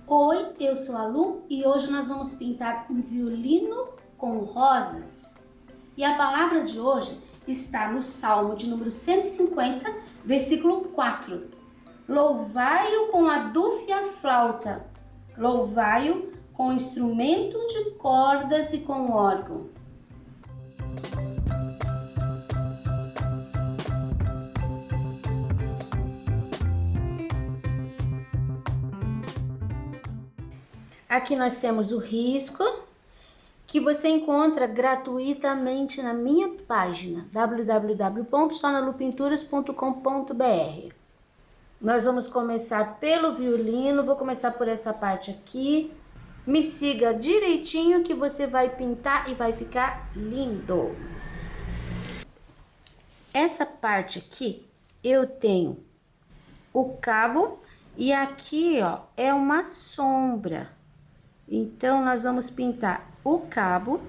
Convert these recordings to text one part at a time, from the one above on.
Oi, eu sou a Lu e hoje nós vamos pintar um violino com rosas. E a palavra de hoje está no Salmo de número 150, versículo 4. Louvai-o com a dufa e a flauta, louvai-o com instrumento de cordas e com órgão. Aqui nós temos o risco que você encontra gratuitamente na minha página www.sonalupinturas.com.br. Nós vamos começar pelo violino, vou começar por essa parte aqui. Me siga direitinho que você vai pintar e vai ficar lindo. Essa parte aqui eu tenho o cabo e aqui ó é uma sombra. Então, nós vamos pintar o cabo.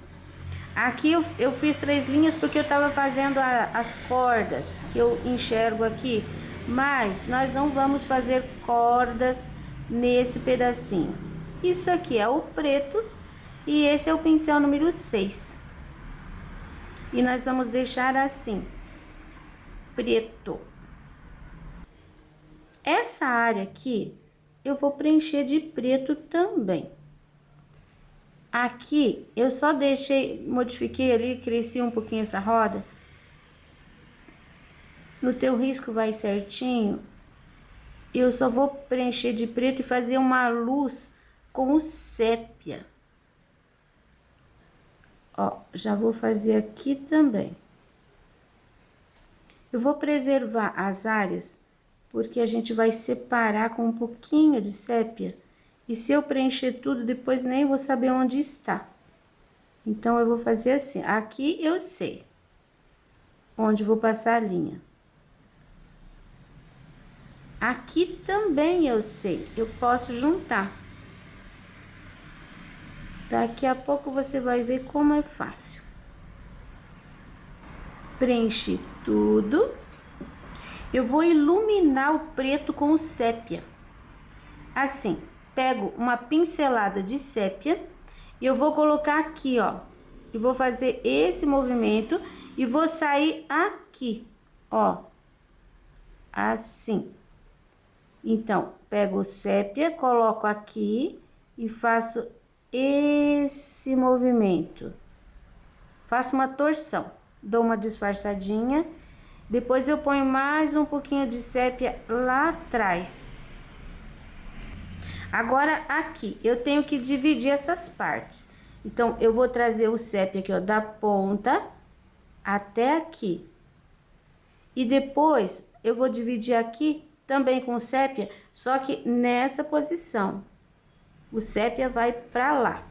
Aqui eu fiz 3 linhas porque eu estava fazendo as cordas que eu enxergo aqui. Mas nós não vamos fazer cordas nesse pedacinho. Isso aqui é o preto e esse é o pincel número 6. E nós vamos deixar assim, preto. Essa área aqui eu vou preencher de preto também. Aqui, eu só modifiquei ali, cresci um pouquinho essa roda. No teu risco vai certinho. Eu só vou preencher de preto e fazer uma luz com o sépia. Ó, já vou fazer aqui também. Eu vou preservar as áreas, porque a gente vai separar com um pouquinho de sépia. E se eu preencher tudo, depois nem vou saber onde está. Então, eu vou fazer assim. Aqui eu sei onde vou passar a linha. Aqui também eu sei. Eu posso juntar. Daqui a pouco você vai ver como é fácil. Preenchi tudo. Eu vou iluminar o preto com o sépia. Assim. Pego uma pincelada de sépia e eu vou colocar aqui, ó. E vou fazer esse movimento e vou sair aqui, ó. Assim. Então, pego o sépia, coloco aqui e faço esse movimento. Faço uma torção, dou uma disfarçadinha. Depois eu ponho mais um pouquinho de sépia lá atrás. Agora, aqui, eu tenho que dividir essas partes. Então, eu vou trazer o sépia aqui, ó, da ponta até aqui. E depois, eu vou dividir aqui também com sépia, só que nessa posição. O sépia vai pra lá.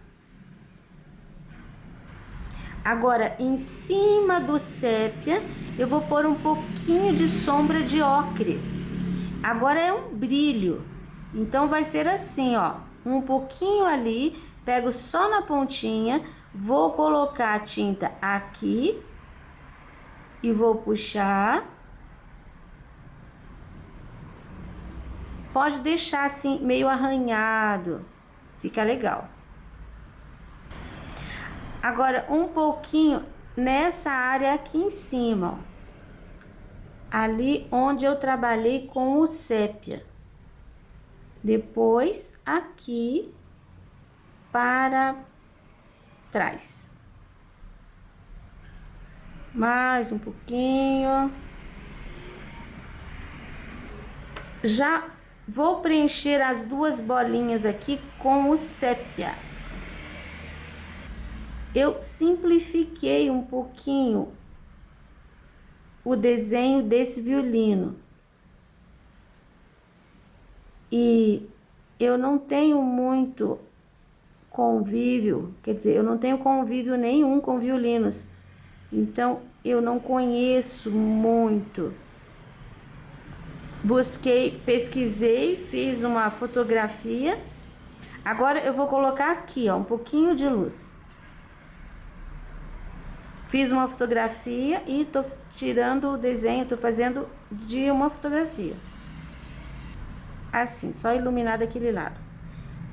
Agora, em cima do sépia, eu vou pôr um pouquinho de sombra de ocre. Agora é um brilho. Então, vai ser assim, ó, um pouquinho ali, pego só na pontinha, vou colocar a tinta aqui e vou puxar. Pode deixar assim, meio arranhado, fica legal. Agora, um pouquinho nessa área aqui em cima, ó, ali onde eu trabalhei com o sépia. Depois, aqui para trás. Mais um pouquinho. Já vou preencher as 2 bolinhas aqui com o sépia. Eu simplifiquei um pouquinho o desenho desse violino. E eu não tenho muito convívio, quer dizer, eu não tenho convívio nenhum com violinos. Então, eu não conheço muito. Busquei, pesquisei, fiz uma fotografia. Agora, eu vou colocar aqui, ó, um pouquinho de luz. Fiz uma fotografia e tô tirando o desenho, tô fazendo de uma fotografia. Assim, só iluminar daquele lado.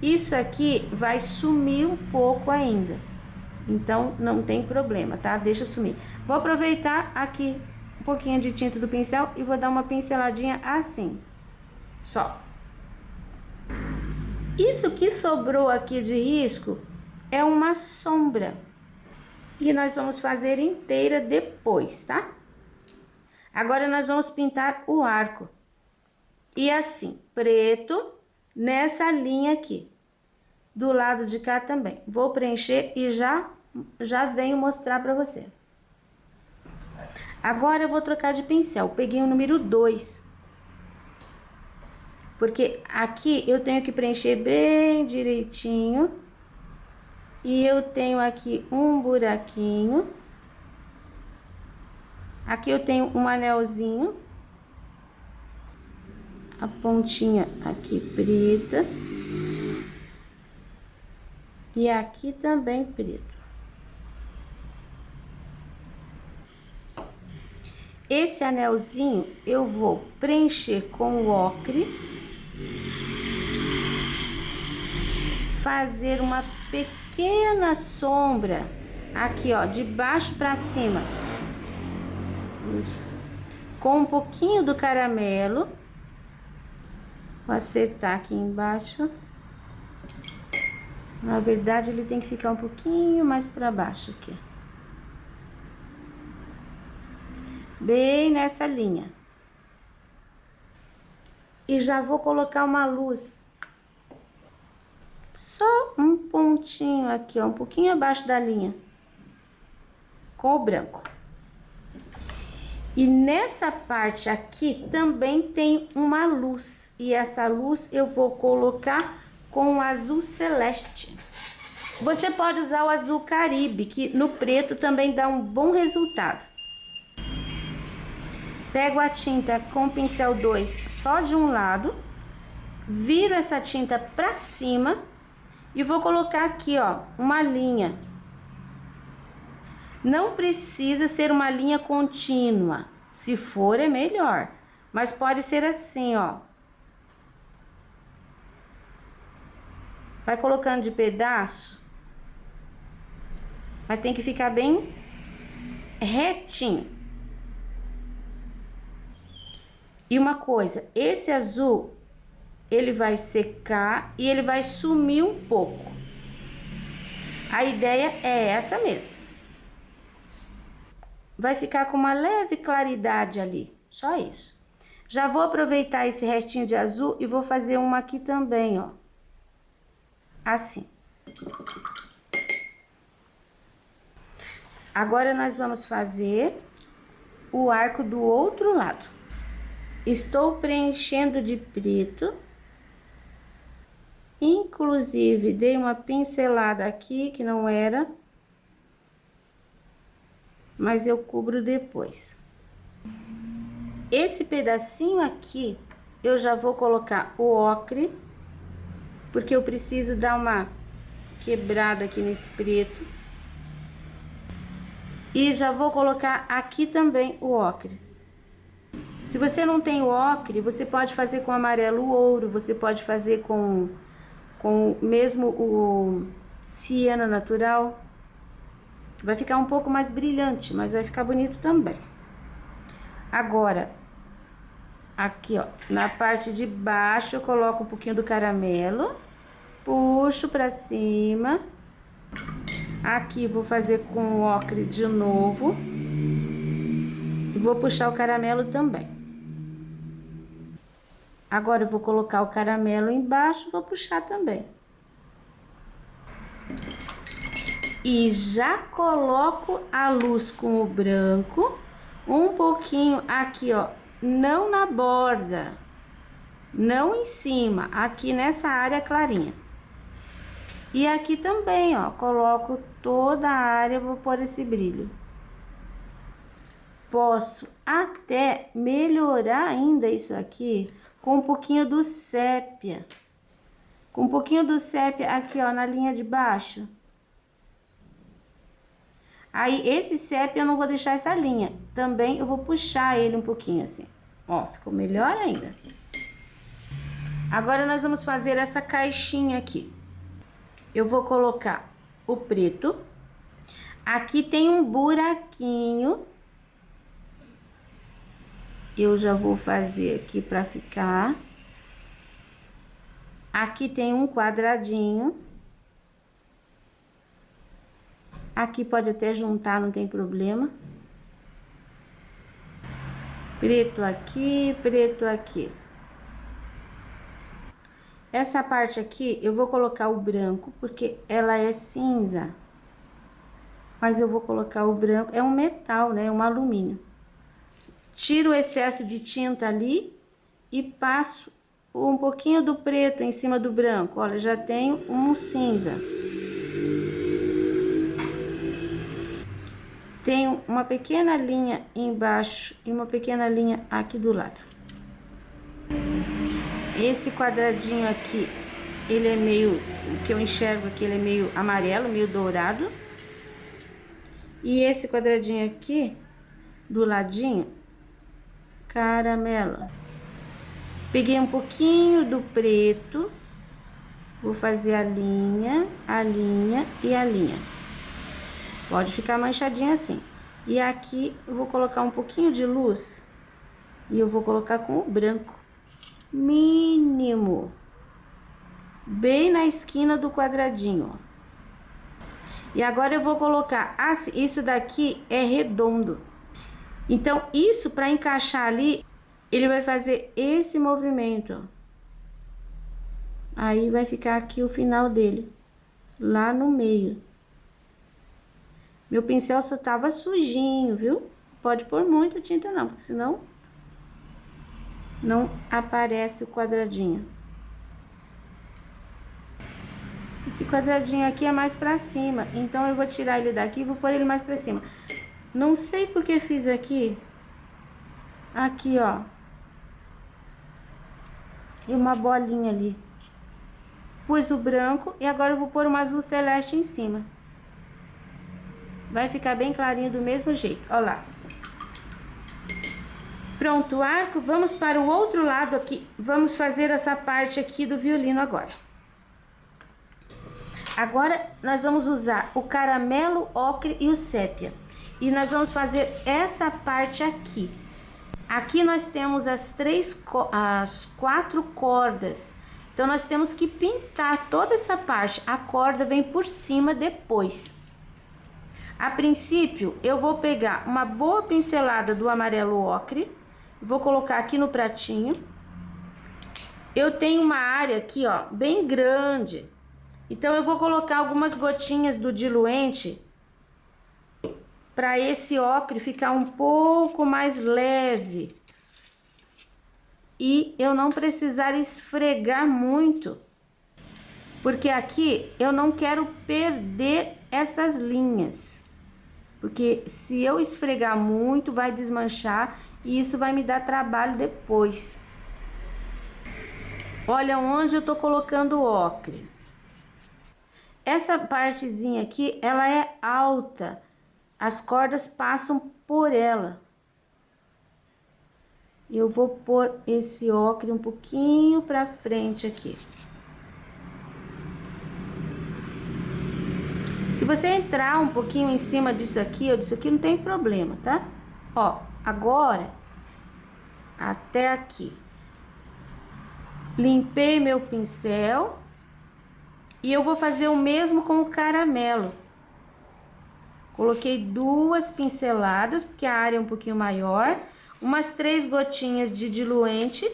Isso aqui vai sumir um pouco ainda, então não tem problema, tá? Deixa sumir. Vou aproveitar aqui um pouquinho de tinta do pincel e vou dar uma pinceladinha assim, só. Isso que sobrou aqui de risco é uma sombra. E nós vamos fazer inteira depois, tá? Agora nós vamos pintar o arco. E assim, preto nessa linha aqui. Do lado de cá também. Vou preencher e já venho mostrar pra você. Agora eu vou trocar de pincel. Peguei o número 2. Porque aqui eu tenho que preencher bem direitinho. E eu tenho aqui um buraquinho. Aqui eu tenho um anelzinho. A pontinha aqui preta. E aqui também preto. Esse anelzinho eu vou preencher com o ocre. Fazer uma pequena sombra aqui, ó, de baixo pra cima. Com um pouquinho do caramelo. Vou acertar aqui embaixo. Na verdade, ele tem que ficar um pouquinho mais pra baixo aqui. Bem nessa linha. E já vou colocar uma luz. Só um pontinho aqui, ó, um pouquinho abaixo da linha. Com o branco. E nessa parte aqui também tem uma luz. E essa luz eu vou colocar com o azul celeste. Você pode usar o azul caribe, que no preto também dá um bom resultado. Pego a tinta com o pincel 2 só de um lado, viro essa tinta pra cima e vou colocar aqui, ó, uma linha. Não precisa ser uma linha contínua, se for é melhor, mas pode ser assim, ó. Vai colocando de pedaço, mas tem que ficar bem retinho. E uma coisa, esse azul, ele vai secar e ele vai sumir um pouco. A ideia é essa mesmo. Vai ficar com uma leve claridade ali, só isso. Já vou aproveitar esse restinho de azul e vou fazer uma aqui também, ó. Assim. Agora nós vamos fazer o arco do outro lado. Estou preenchendo de preto. Inclusive, dei uma pincelada aqui que não era, mas eu cubro depois. Esse pedacinho aqui, eu já vou colocar o ocre, porque eu preciso dar uma quebrada aqui nesse preto. E já vou colocar aqui também o ocre. Se você não tem o ocre, você pode fazer com amarelo ouro, você pode fazer com mesmo o siena natural. Vai ficar um pouco mais brilhante, mas vai ficar bonito também. Agora, aqui, ó, na parte de baixo eu coloco um pouquinho do caramelo, puxo pra cima. Aqui vou fazer com o ocre de novo. E vou puxar o caramelo também. Agora eu vou colocar o caramelo embaixo, vou puxar também. E já coloco a luz com o branco, um pouquinho aqui, ó, não na borda, não em cima, aqui nessa área clarinha. E aqui também, ó, coloco toda a área, vou pôr esse brilho. Posso até melhorar ainda isso aqui com um pouquinho do sépia. Com um pouquinho do sépia aqui, ó, na linha de baixo. Aí, esse sépia eu não vou deixar essa linha. Também eu vou puxar ele um pouquinho assim. Ó, ficou melhor ainda. Agora nós vamos fazer essa caixinha aqui. Eu vou colocar o preto. Aqui tem um buraquinho. Eu já vou fazer aqui para ficar. Aqui tem um quadradinho. Aqui pode até juntar, não tem problema. Preto aqui, preto aqui. Essa parte aqui eu vou colocar o branco, porque ela é cinza. Mas eu vou colocar o branco, é um metal, né? É um alumínio. Tiro o excesso de tinta ali e passo um pouquinho do preto em cima do branco. Olha, já tenho um cinza. Tenho uma pequena linha embaixo e uma pequena linha aqui do lado. Esse quadradinho aqui, ele é meio, o que eu enxergo aqui, ele é meio amarelo, meio dourado. E esse quadradinho aqui, do ladinho, caramelo. Peguei um pouquinho do preto, vou fazer a linha e a linha. Pode ficar manchadinha assim. E aqui eu vou colocar um pouquinho de luz e eu vou colocar com o branco. Mínimo. Bem na esquina do quadradinho, ó. E agora eu vou colocar, isso daqui é redondo. Então, isso para encaixar ali, ele vai fazer esse movimento, ó. Aí vai ficar aqui o final dele, lá no meio. Meu pincel só tava sujinho, viu? Pode pôr muita tinta não, porque senão não aparece o quadradinho. Esse quadradinho aqui é mais pra cima, então eu vou tirar ele daqui e vou pôr ele mais pra cima. Não sei porque fiz aqui, ó, e uma bolinha ali. Pus o branco e agora eu vou pôr um azul celeste em cima. Vai ficar bem clarinho do mesmo jeito, ó lá. Pronto o arco, vamos para o outro lado aqui. Vamos fazer essa parte aqui do violino agora. Agora, nós vamos usar o caramelo, ocre e o sépia. E nós vamos fazer essa parte aqui. Aqui nós temos as 4 cordas. Então, nós temos que pintar toda essa parte. A corda vem por cima depois. A princípio, eu vou pegar uma boa pincelada do amarelo ocre. Vou colocar aqui no pratinho. Eu tenho uma área aqui, ó, bem grande. Então, eu vou colocar algumas gotinhas do diluente para esse ocre ficar um pouco mais leve. E eu não precisar esfregar muito. Porque aqui eu não quero perder essas linhas. Porque se eu esfregar muito, vai desmanchar e isso vai me dar trabalho depois. Olha onde eu tô colocando o ocre. Essa partezinha aqui, ela é alta. As cordas passam por ela. Eu vou pôr esse ocre um pouquinho pra frente aqui. Se você entrar um pouquinho em cima disso aqui ou disso aqui, não tem problema, tá? Ó, agora, até aqui. Limpei meu pincel. E eu vou fazer o mesmo com o caramelo. Coloquei 2 pinceladas, porque a área é um pouquinho maior. Umas 3 gotinhas de diluente.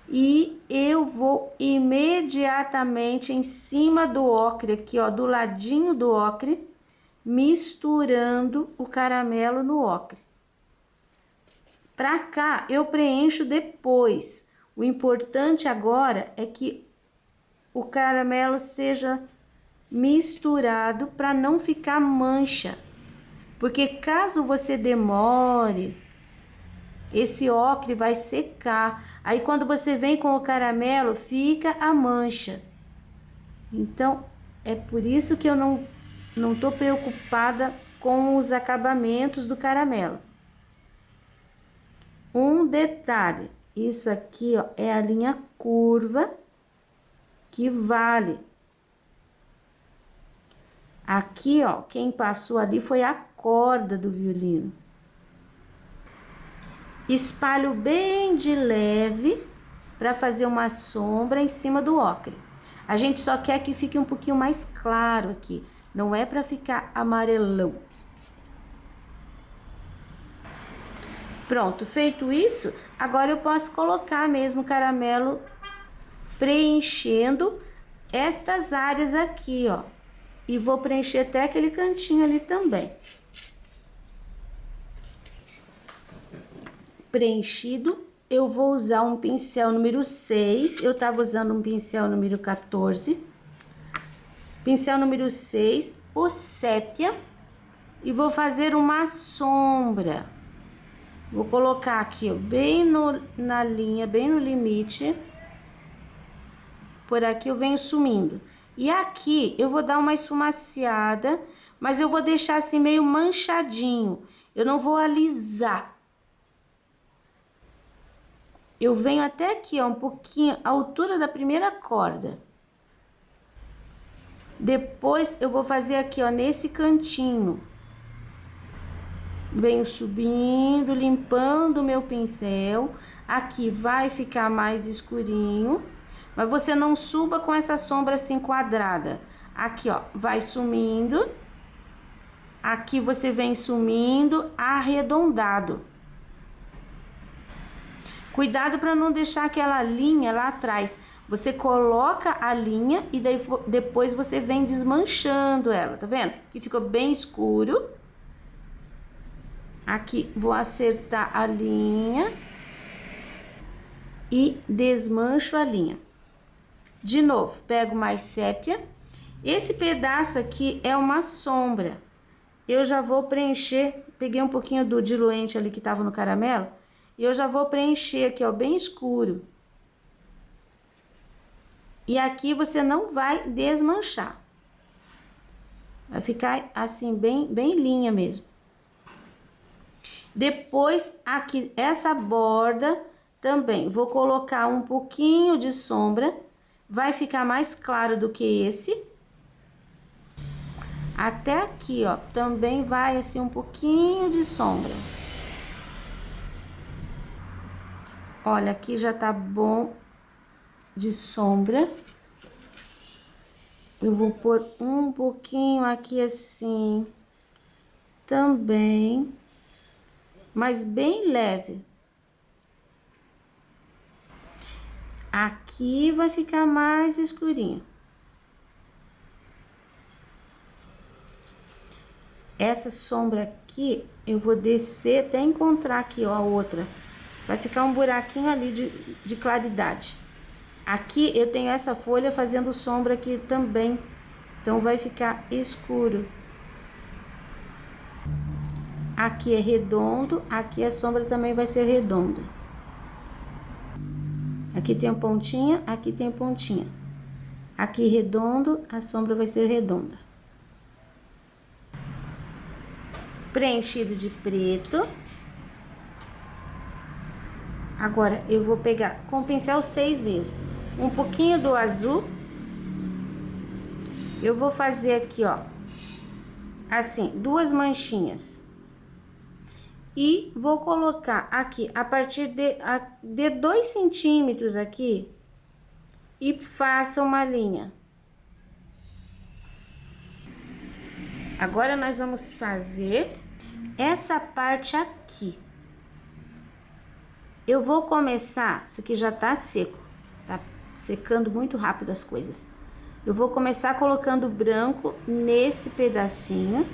E eu vou imediatamente em cima do ocre, aqui ó, do ladinho do ocre, misturando o caramelo no ocre. Pra cá, eu preencho depois. O importante agora é que o caramelo seja misturado para não ficar mancha. Porque caso você demore, esse ocre vai secar. Aí quando você vem com o caramelo, fica a mancha. Então, é por isso que eu não tô preocupada com os acabamentos do caramelo. Um detalhe, Isso aqui, ó, é a linha curva que vale. Aqui, ó, quem passou ali foi a corda do violino. Espalho bem de leve para fazer uma sombra em cima do ocre. A gente só quer que fique um pouquinho mais claro aqui, não é para ficar amarelão. Pronto, feito isso, agora eu posso colocar mesmo o caramelo preenchendo estas áreas aqui, ó. E vou preencher até aquele cantinho ali também. Preenchido, eu vou usar um pincel número 6, eu tava usando um pincel número 14. Pincel número 6, o sépia, e vou fazer uma sombra. Vou colocar aqui, ó, bem na linha, bem no limite. Por aqui eu venho sumindo. E aqui eu vou dar uma esfumaciada, mas eu vou deixar assim meio manchadinho. Eu não vou alisar. Eu venho até aqui, ó, um pouquinho, a altura da primeira corda. Depois eu vou fazer aqui, ó, nesse cantinho. Venho subindo, limpando o meu pincel. Aqui vai ficar mais escurinho, mas você não suba com essa sombra assim quadrada. Aqui, ó, vai sumindo. Aqui você vem sumindo, arredondado. Cuidado para não deixar aquela linha lá atrás. Você coloca a linha e daí depois você vem desmanchando ela, tá vendo? Que ficou bem escuro. Aqui vou acertar a linha e desmancho a linha. De novo, pego mais sépia. Esse pedaço aqui é uma sombra. Eu já vou preencher, peguei um pouquinho do diluente ali que tava no caramelo, e eu já vou preencher aqui, ó, bem escuro. E aqui você não vai desmanchar. Vai ficar assim, bem linha mesmo. Depois, aqui, essa borda também, vou colocar um pouquinho de sombra. Vai ficar mais claro do que esse. Até aqui, ó, também vai assim um pouquinho de sombra. Olha, aqui já tá bom de sombra. Eu vou pôr um pouquinho aqui assim também, mas bem leve. Aqui vai ficar mais escurinho. Essa sombra aqui, eu vou descer até encontrar aqui, ó, a outra. Vai ficar um buraquinho ali de claridade. Aqui eu tenho essa folha fazendo sombra aqui também. Então, vai ficar escuro. Aqui é redondo, aqui a sombra também vai ser redonda. Aqui tem pontinha, aqui tem pontinha. Aqui redondo, a sombra vai ser redonda. Preenchido de preto. Agora, eu vou pegar com o pincel 6 mesmo, um pouquinho do azul. Eu vou fazer aqui, ó, assim, 2 manchinhas. E vou colocar aqui, a partir de 2 centímetros aqui, e faça uma linha. Agora, nós vamos fazer essa parte aqui. Eu vou começar, isso aqui já tá seco, tá secando muito rápido as coisas. Eu vou começar colocando branco nesse pedacinho.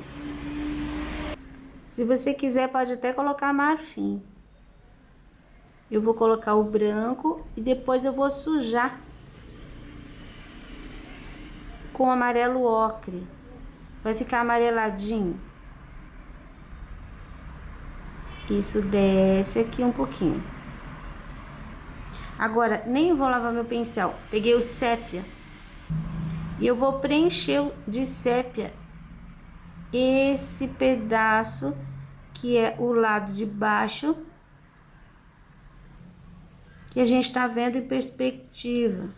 Se você quiser, pode até colocar marfim. Eu vou colocar o branco e depois eu vou sujar com amarelo ocre. Vai ficar amareladinho. Isso desce aqui um pouquinho. Agora, nem vou lavar meu pincel. Peguei o sépia. E eu vou preencher de sépia esse pedaço que é o lado de baixo que a gente tá vendo em perspectiva.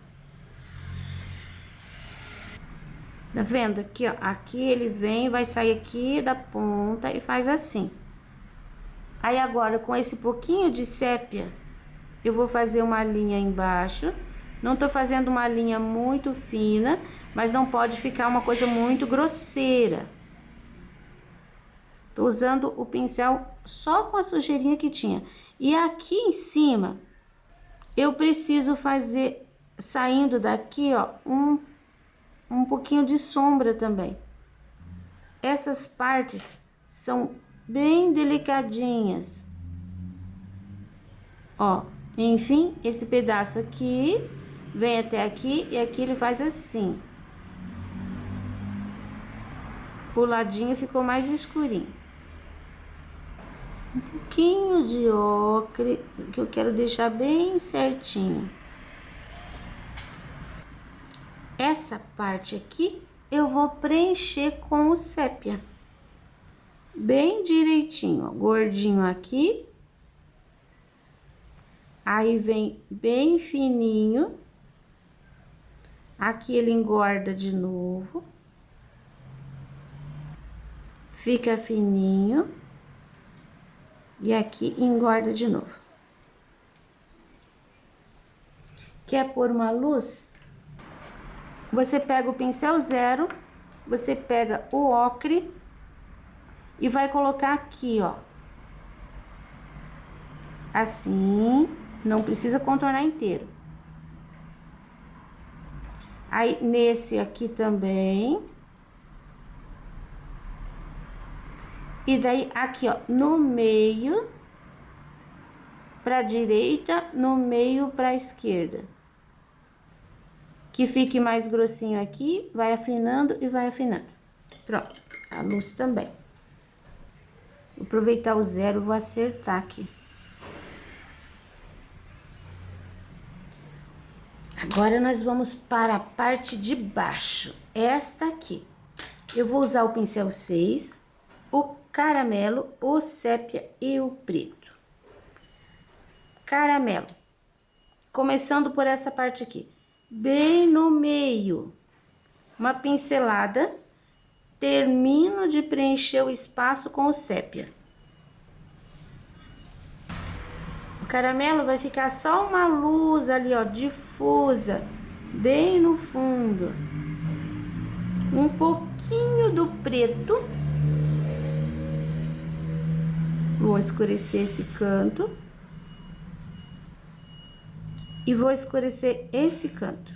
Tá vendo aqui, ó? Aqui ele vem, vai sair aqui da ponta e faz assim. Aí agora, com esse pouquinho de sépia, eu vou fazer uma linha embaixo. Não tô fazendo uma linha muito fina, mas não pode ficar uma coisa muito grosseira. Tô usando o pincel só com a sujeirinha que tinha. E aqui em cima, eu preciso fazer, saindo daqui, ó, um pouquinho de sombra também. Essas partes são bem delicadinhas. Ó, enfim, esse pedaço aqui vem até aqui e aqui ele faz assim. O ladinho ficou mais escurinho. Um pouquinho de ocre, que eu quero deixar bem certinho. Essa parte aqui eu vou preencher com o sépia. Bem direitinho, ó, gordinho aqui. Aí vem bem fininho. Aqui ele engorda de novo. Fica fininho. E aqui engorda de novo. Quer pôr uma luz? Você pega o pincel zero, você pega o ocre e vai colocar aqui, ó. Assim, não precisa contornar inteiro. Aí, nesse aqui também. E daí, aqui, ó, no meio, pra direita, no meio pra esquerda. Que fique mais grossinho aqui, vai afinando e vai afinando. Pronto, a luz também. Vou aproveitar o zero, vou acertar aqui. Agora, nós vamos para a parte de baixo, esta aqui. Eu vou usar o pincel 6, o caramelo, o sépia e o preto. Caramelo. Começando por essa parte aqui. Bem no meio. Uma pincelada. Termino de preencher o espaço com o sépia. O caramelo vai ficar só uma luz ali, ó, difusa, bem no fundo. Um pouquinho do preto. Vou escurecer esse canto. E vou escurecer esse canto.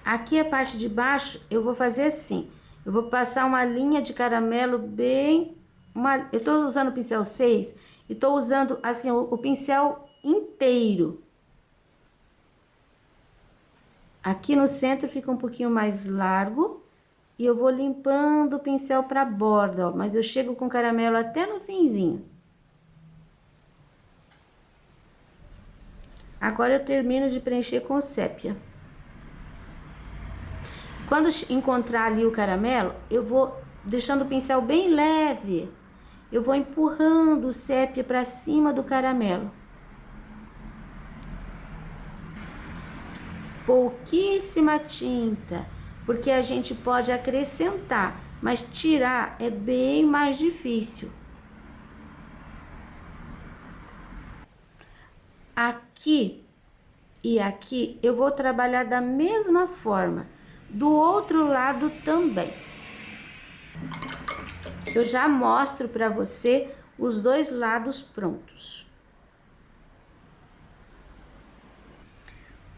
Aqui a parte de baixo, eu vou fazer assim. Eu vou passar uma linha de caramelo bem... eu tô usando o pincel 6 e tô usando, assim, o pincel inteiro. Aqui no centro fica um pouquinho mais largo. E eu vou limpando o pincel pra borda, ó. Mas eu chego com caramelo até no finzinho. Agora eu termino de preencher com sépia. Quando encontrar ali o caramelo, eu vou deixando o pincel bem leve. Eu vou empurrando o sépia para cima do caramelo. Pouquíssima tinta, porque a gente pode acrescentar, mas tirar é bem mais difícil. Aqui e aqui eu vou trabalhar da mesma forma, do outro lado também. Eu já mostro para você os dois lados prontos.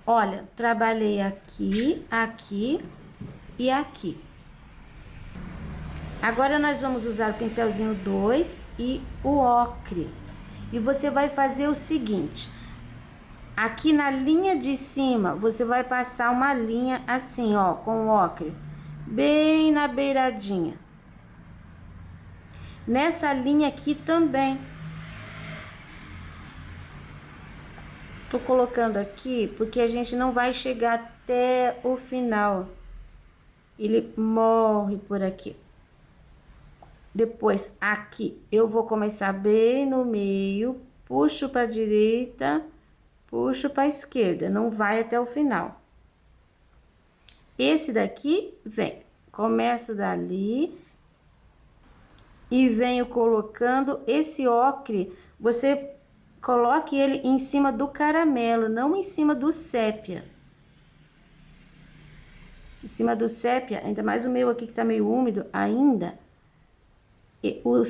Olha, trabalhei aqui, aqui e aqui. Agora nós vamos usar o pincelzinho 2 e o ocre. E você vai fazer o seguinte: aqui na linha de cima, você vai passar uma linha assim, ó, com o ocre, bem na beiradinha. Nessa linha aqui também. Tô colocando aqui porque a gente não vai chegar até o final. Ele morre por aqui. Depois, aqui, eu vou começar bem no meio, puxo para a direita, puxo para a esquerda, não vai até o final. Esse daqui vem, começo dali e venho colocando esse ocre, você coloque ele em cima do caramelo, não em cima do sépia. Em cima do sépia, ainda mais o meu aqui que tá meio úmido ainda,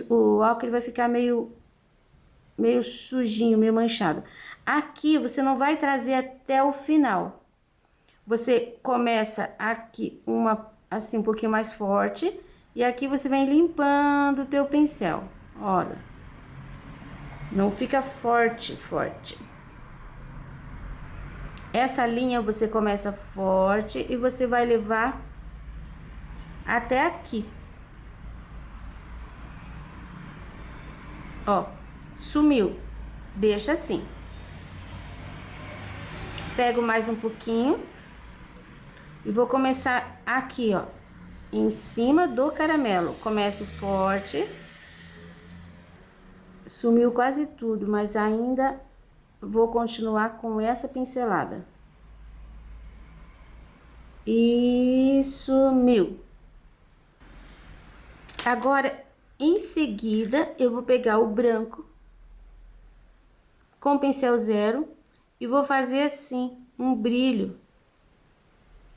o ocre vai ficar meio sujinho, meio manchado. Aqui você não vai trazer até o final. Você começa aqui assim um pouquinho mais forte e aqui você vem limpando o teu pincel. Olha. Não fica forte. Essa linha você começa forte e você vai levar até aqui. Ó, sumiu. Deixa assim. Pego mais um pouquinho e vou começar aqui, ó, em cima do caramelo. Começo forte. Sumiu quase tudo, mas ainda vou continuar com essa pincelada. E sumiu. Agora, em seguida, eu vou pegar o branco com pincel zero e vou fazer assim, um brilho,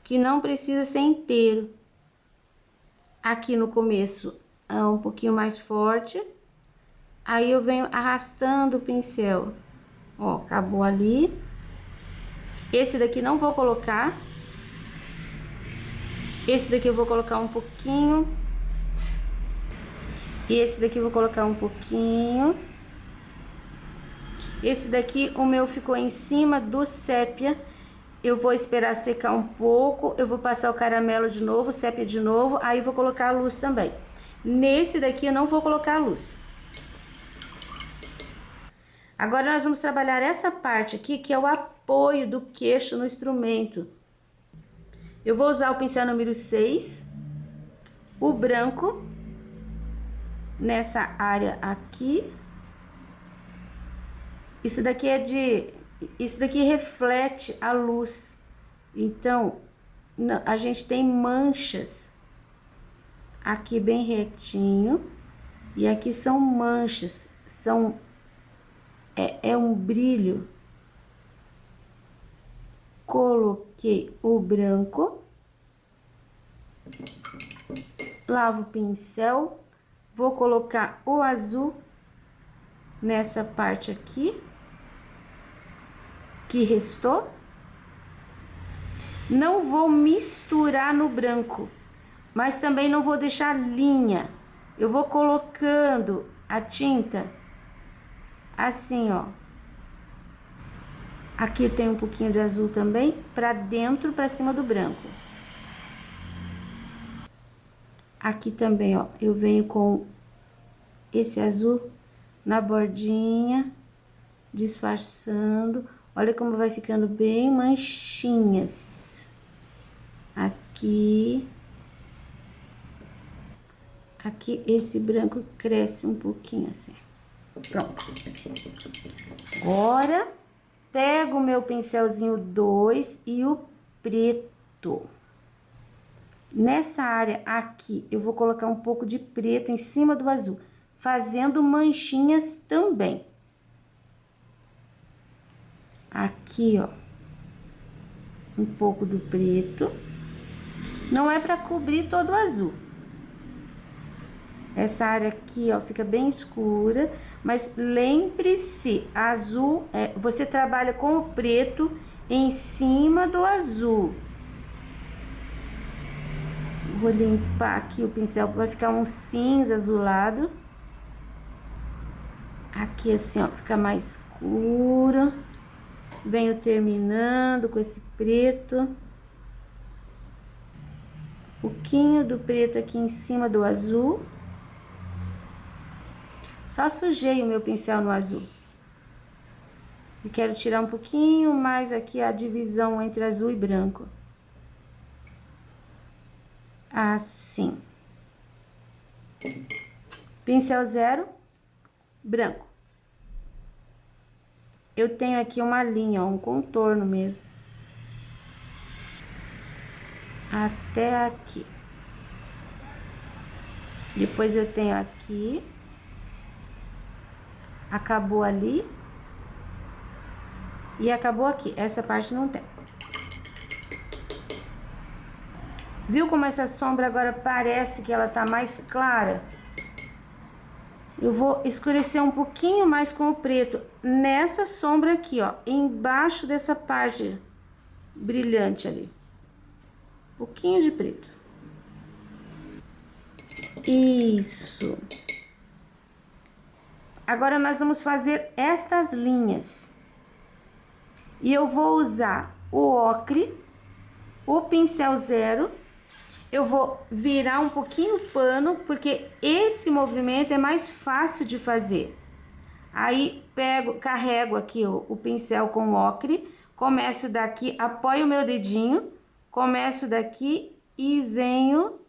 que não precisa ser inteiro. Aqui no começo, é um pouquinho mais forte. Aí eu venho arrastando o pincel. Ó, acabou ali. Esse daqui não vou colocar. Esse daqui eu vou colocar um pouquinho. E esse daqui eu vou colocar um pouquinho. Esse daqui, o meu ficou em cima do sépia. Eu vou esperar secar um pouco. Eu vou passar o caramelo de novo, o sépia de novo. Aí vou colocar a luz também. Nesse daqui eu não vou colocar a luz. Agora nós vamos trabalhar essa parte aqui, que é o apoio do queixo no instrumento. Eu vou usar o pincel número 6, o branco, nessa área aqui. Isso daqui reflete a luz. Então, a gente tem manchas aqui bem retinho. E aqui são manchas, é um brilho. Coloquei o branco, lavo o pincel, vou colocar o azul nessa parte aqui, que restou. Não vou misturar no branco, mas também não vou deixar linha. Eu vou colocando a tinta assim, ó. Aqui eu tenho um pouquinho de azul também, pra dentro, pra cima do branco. Aqui também, ó, eu venho com esse azul na bordinha, disfarçando. Olha como vai ficando bem manchinhas. Aqui. Aqui, esse branco cresce um pouquinho assim. Pronto. Agora, pego o meu pincelzinho 2 e o preto. Nessa área aqui, eu vou colocar um pouco de preto em cima do azul, fazendo manchinhas também. Aqui, ó, um pouco do preto. Não é para cobrir todo o azul. Essa área aqui, ó, fica bem escura, mas lembre-se, azul, você trabalha com o preto em cima do azul. Vou limpar aqui o pincel, vai ficar um cinza azulado. Aqui assim, ó, fica mais escuro. Venho terminando com esse preto. Um pouquinho do preto aqui em cima do azul. Só sujei o meu pincel no azul. E quero tirar um pouquinho mais aqui a divisão entre azul e branco. Assim. Pincel zero, branco. Eu tenho aqui uma linha, ó, um contorno mesmo. Até aqui. Depois eu tenho aqui. Acabou ali. E acabou aqui. Essa parte não tem. Viu como essa sombra agora parece que ela tá mais clara? Eu vou escurecer um pouquinho mais com o preto nessa sombra aqui, ó, embaixo dessa parte brilhante ali. Um pouquinho de preto. Isso. Agora nós vamos fazer estas linhas. E eu vou usar o ocre, o pincel zero. Eu vou virar um pouquinho o pano, porque esse movimento é mais fácil de fazer. Aí, carrego aqui o pincel com o ocre, começo daqui, apoio o meu dedinho, começo daqui e venho,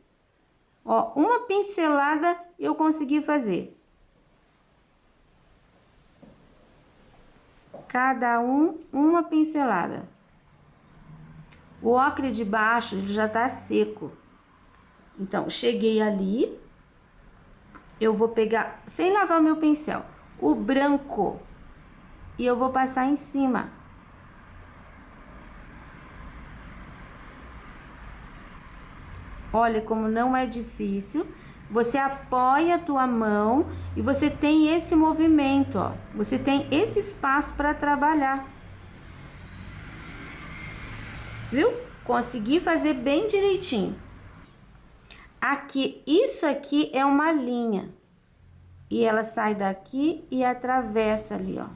ó, uma pincelada eu consegui fazer. Cada uma pincelada. O ocre de baixo, ele já tá seco. Então, cheguei ali, eu vou pegar, sem lavar meu pincel, o branco, e eu vou passar em cima. Olha como não é difícil. Você apoia a tua mão e você tem esse movimento, ó. Você tem esse espaço para trabalhar. Viu? Consegui fazer bem direitinho. Aqui, isso aqui é uma linha. E ela sai daqui e atravessa ali, ó.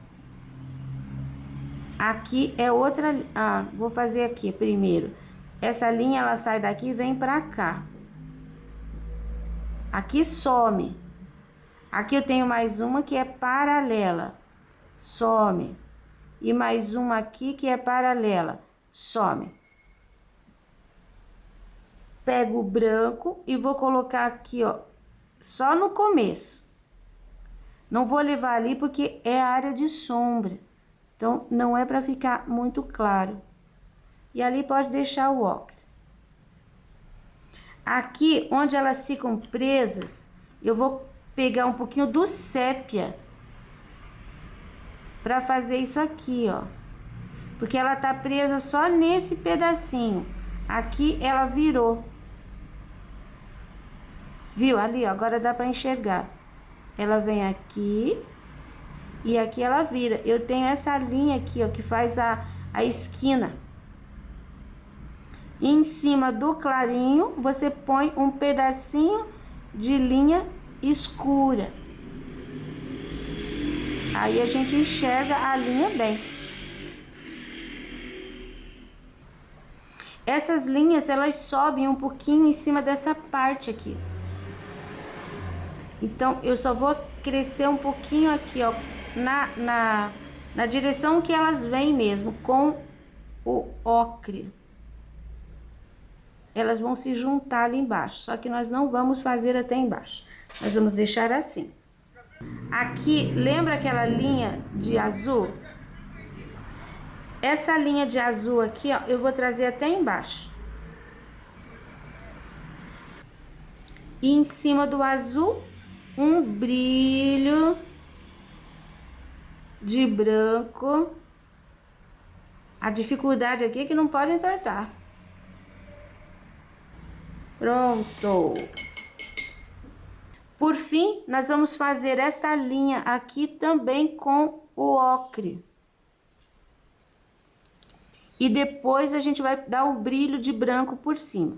Aqui é outra... Ah, vou fazer aqui primeiro. Essa linha, ela sai daqui e vem pra cá. Aqui some. Aqui eu tenho mais uma que é paralela. Some. E mais uma aqui que é paralela. Some. Pego o branco e vou colocar aqui, ó, só no começo. Não vou levar ali porque é a área de sombra. Então, não é para ficar muito claro. E ali pode deixar o ocre. Aqui, onde elas ficam presas, eu vou pegar um pouquinho do sépia para fazer isso aqui, ó. Porque ela tá presa só nesse pedacinho. Aqui ela virou. Viu? Ali, ó, agora dá para enxergar. Ela vem aqui e aqui ela vira. Eu tenho essa linha aqui, ó, que faz a esquina. E em cima do clarinho, você põe um pedacinho de linha escura. Aí a gente enxerga a linha bem. Essas linhas, elas sobem um pouquinho em cima dessa parte aqui. Então, eu só vou crescer um pouquinho aqui, ó, na direção que elas vêm mesmo, com o ocre. Elas vão se juntar ali embaixo, só que nós não vamos fazer até embaixo. Nós vamos deixar assim. Aqui, lembra aquela linha de azul? Essa linha de azul aqui, ó, eu vou trazer até embaixo. E em cima do azul, um brilho de branco. A dificuldade aqui é que não pode entortar. Pronto. Por fim, nós vamos fazer essa linha aqui também com o ocre. E depois a gente vai dar o brilho de branco por cima.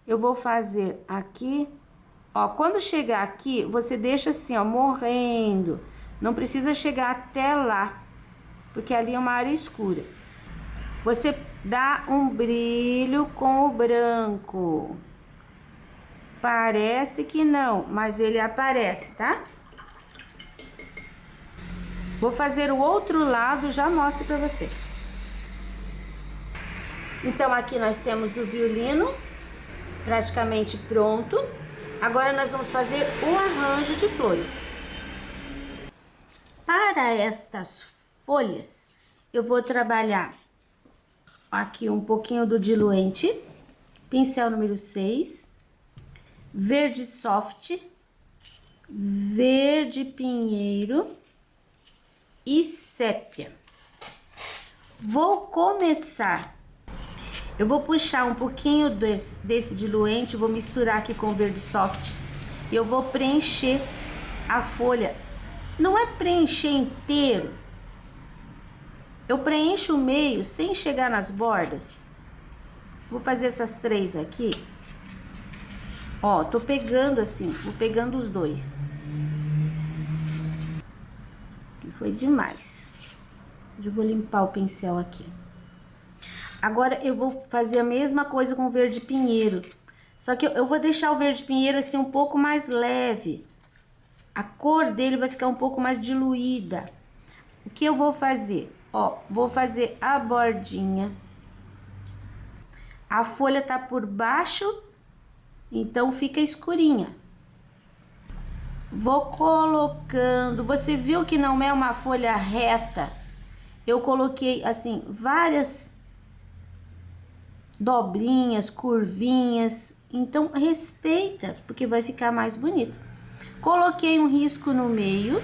Eu vou fazer aqui, ó, quando chegar aqui, você deixa assim, ó, morrendo. Não precisa chegar até lá, porque ali é uma área escura. Você dá um brilho com o branco. Parece que não, mas ele aparece, tá? Vou fazer o outro lado, já mostro pra você. Então, aqui nós temos o violino praticamente pronto. Agora nós vamos fazer o arranjo de flores. Para estas folhas, eu vou trabalhar aqui um pouquinho do diluente, pincel número 6, verde soft, verde pinheiro e sépia. Vou começar, eu vou puxar um pouquinho desse diluente, vou misturar aqui com o verde soft e eu vou preencher a folha. Não é preencher inteiro, eu preencho o meio sem chegar nas bordas. Vou fazer essas 3 aqui. Ó, tô pegando assim, vou pegando os 2. Que foi demais. Eu vou limpar o pincel aqui. Agora eu vou fazer a mesma coisa com o verde pinheiro. Só que eu vou deixar o verde pinheiro assim um pouco mais leve. A cor dele vai ficar um pouco mais diluída. O que eu vou fazer? Ó, vou fazer a bordinha. A folha tá por baixo, então fica escurinha. Vou colocando, você viu que não é uma folha reta? Eu coloquei assim várias dobrinhas, curvinhas, então respeita, porque vai ficar mais bonito. Coloquei um risco no meio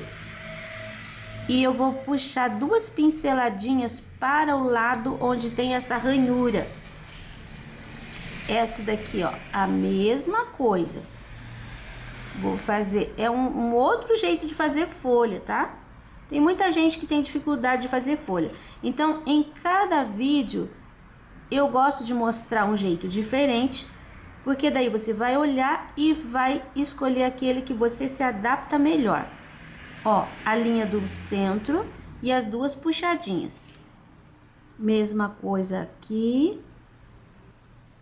e eu vou puxar 2 pinceladinhas para o lado onde tem essa ranhura. Essa daqui, ó, a mesma coisa. Vou fazer, é um outro jeito de fazer folha, tá? Tem muita gente que tem dificuldade de fazer folha. Então, em cada vídeo, eu gosto de mostrar um jeito diferente, porque daí você vai olhar e vai escolher aquele que você se adapta melhor. Ó, a linha do centro e as 2 puxadinhas. Mesma coisa aqui.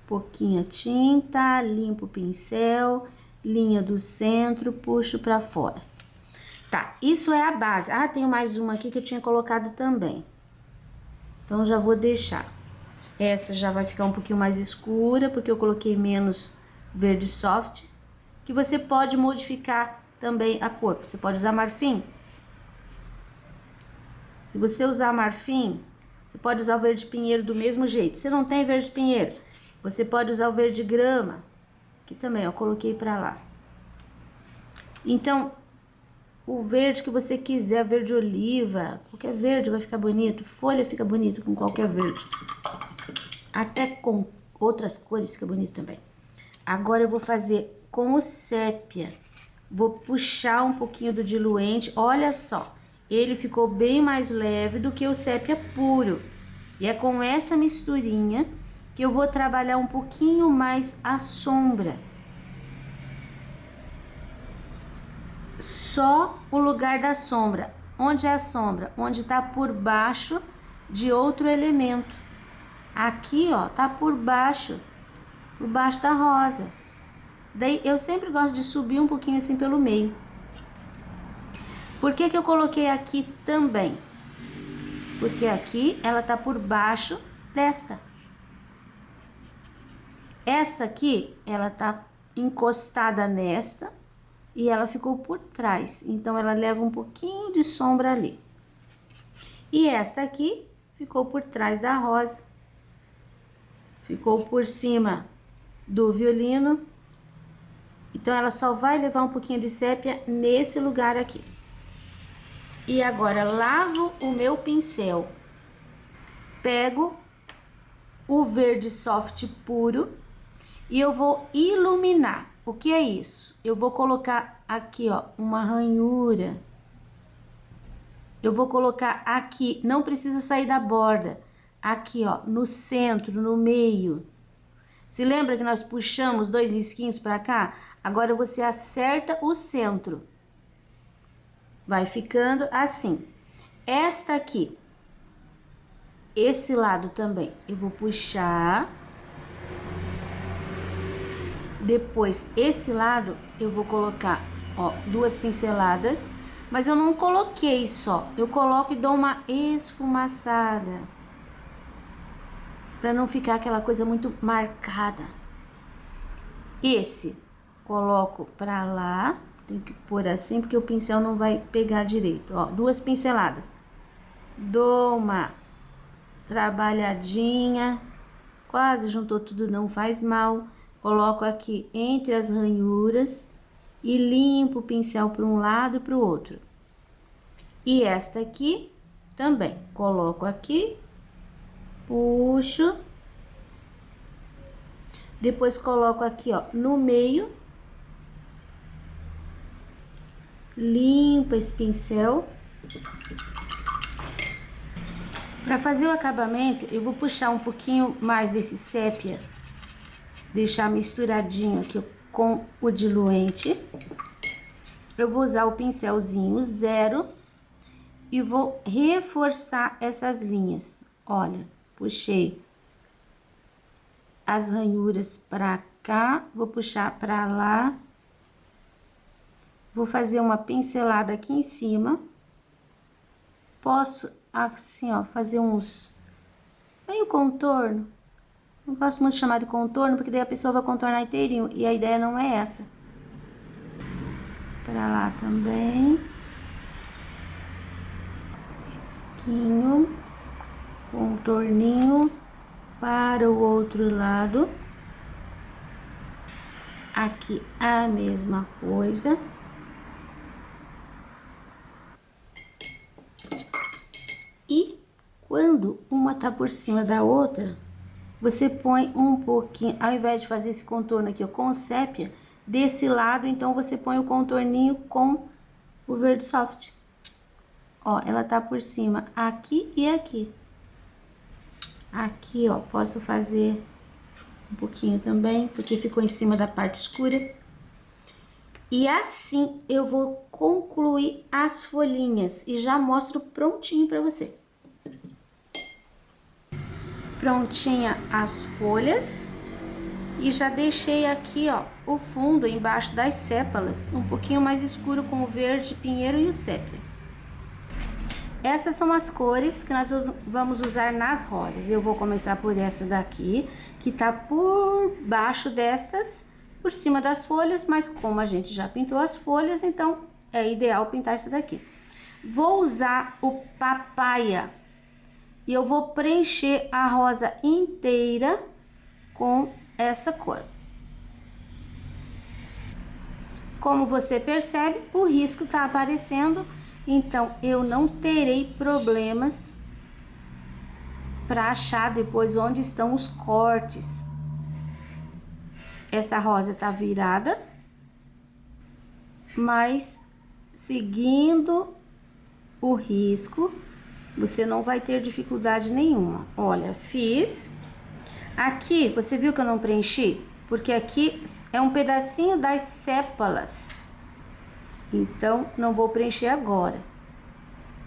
Pouquinha tinta, limpo o pincel, linha do centro, puxo pra fora. Tá, isso é a base. Ah, tem mais uma aqui que eu tinha colocado também. Então, já vou deixar. Essa já vai ficar um pouquinho mais escura, porque eu coloquei menos verde soft. Que você pode modificar também a cor. Você pode usar marfim. Se você usar marfim, você pode usar o verde pinheiro do mesmo jeito. Se não tem verde pinheiro, você pode usar o verde grama, que também eu coloquei pra lá. Então, o verde que você quiser, verde oliva, qualquer verde vai ficar bonito. Folha fica bonito com qualquer verde. Até com outras cores fica bonito também. Agora eu vou fazer com o sépia. Vou puxar um pouquinho do diluente. Olha só, ele ficou bem mais leve do que o sépia puro. E é com essa misturinha que eu vou trabalhar um pouquinho mais a sombra. Só o lugar da sombra. Onde é a sombra? Onde tá por baixo de outro elemento. Aqui, ó, tá por baixo da rosa. Daí, eu sempre gosto de subir um pouquinho assim pelo meio. Por que que eu coloquei aqui também? Porque aqui ela tá por baixo desta. Essa aqui, ela tá encostada nesta e ela ficou por trás. Então, ela leva um pouquinho de sombra ali. E essa aqui ficou por trás da rosa. Ficou por cima do violino. Então, ela só vai levar um pouquinho de sépia nesse lugar aqui. E agora, lavo o meu pincel. Pego o verde soft puro e eu vou iluminar. O que é isso? Eu vou colocar aqui, ó, uma ranhura. Eu vou colocar aqui, não precisa sair da borda. Aqui, ó, no centro, no meio. Se lembra que nós puxamos 2 risquinhos pra cá? Agora você acerta o centro. Vai ficando assim. Esta aqui, esse lado também, eu vou puxar. Depois, esse lado, eu vou colocar, ó, 2 pinceladas. Mas eu não coloquei só, eu coloco e dou uma esfumaçada. Pra não ficar aquela coisa muito marcada. Esse, coloco pra lá, tem que pôr assim porque o pincel não vai pegar direito, ó, 2 pinceladas. Dou uma trabalhadinha, quase juntou tudo, não faz mal. Coloco aqui entre as ranhuras e limpo o pincel para um lado e para o outro. E esta aqui também, coloco aqui, puxo, depois coloco aqui, ó, no meio, limpo esse pincel. Para fazer o acabamento, eu vou puxar um pouquinho mais desse sépia, deixar misturadinho aqui com o diluente. Eu vou usar o pincelzinho 0 e vou reforçar essas linhas. Olha, puxei as ranhuras para cá, vou puxar para lá. Vou fazer uma pincelada aqui em cima. Posso, assim, ó, fazer uns meio contorno. Não gosto muito de chamar de contorno, porque daí a pessoa vai contornar inteirinho, e a ideia não é essa. Pra lá também. Risquinho. Contorninho. Para o outro lado. Aqui a mesma coisa. E quando uma tá por cima da outra, você põe um pouquinho, ao invés de fazer esse contorno aqui, ó, com sépia, desse lado, então você põe o contorninho com o verde soft. Ó, ela tá por cima aqui e aqui. Aqui, ó, posso fazer um pouquinho também, porque ficou em cima da parte escura. E assim eu vou concluir as folhinhas e já mostro prontinho pra você. Prontinha as folhas. E já deixei aqui, ó, o fundo embaixo das sépalas, um pouquinho mais escuro com o verde pinheiro e o sépia. Essas são as cores que nós vamos usar nas rosas. Eu vou começar por essa daqui, que tá por baixo destas, por cima das folhas, mas como a gente já pintou as folhas, então é ideal pintar essa daqui. Vou usar o papaya e eu vou preencher a rosa inteira com essa cor. Como você percebe, o risco tá aparecendo, então eu não terei problemas para achar depois onde estão os cortes. Essa rosa tá virada, mas seguindo o risco, você não vai ter dificuldade nenhuma. Olha, fiz. Aqui, você viu que eu não preenchi? Porque aqui é um pedacinho das sépalas. Então, não vou preencher agora.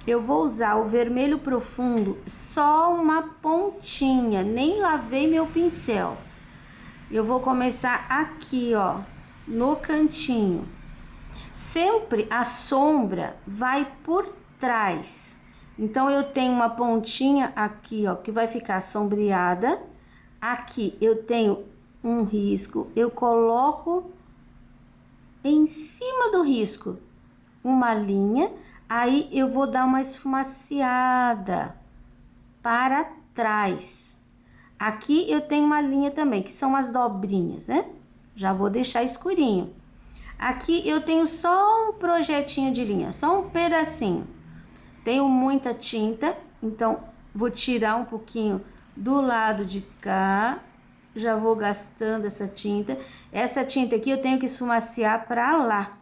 Eu vou usar o vermelho profundo, só uma pontinha, nem lavei meu pincel. Eu vou começar aqui, ó, no cantinho. Sempre a sombra vai por trás. Então, eu tenho uma pontinha aqui, ó, que vai ficar sombreada. Aqui eu tenho um risco, eu coloco em cima do risco uma linha, aí eu vou dar uma esfumaciada para trás. Aqui eu tenho uma linha também, que são as dobrinhas, né? Já vou deixar escurinho. Aqui eu tenho só um projetinho de linha, só um pedacinho. Tenho muita tinta, então vou tirar um pouquinho do lado de cá, já vou gastando essa tinta. Essa tinta aqui eu tenho que esfumaciar para lá.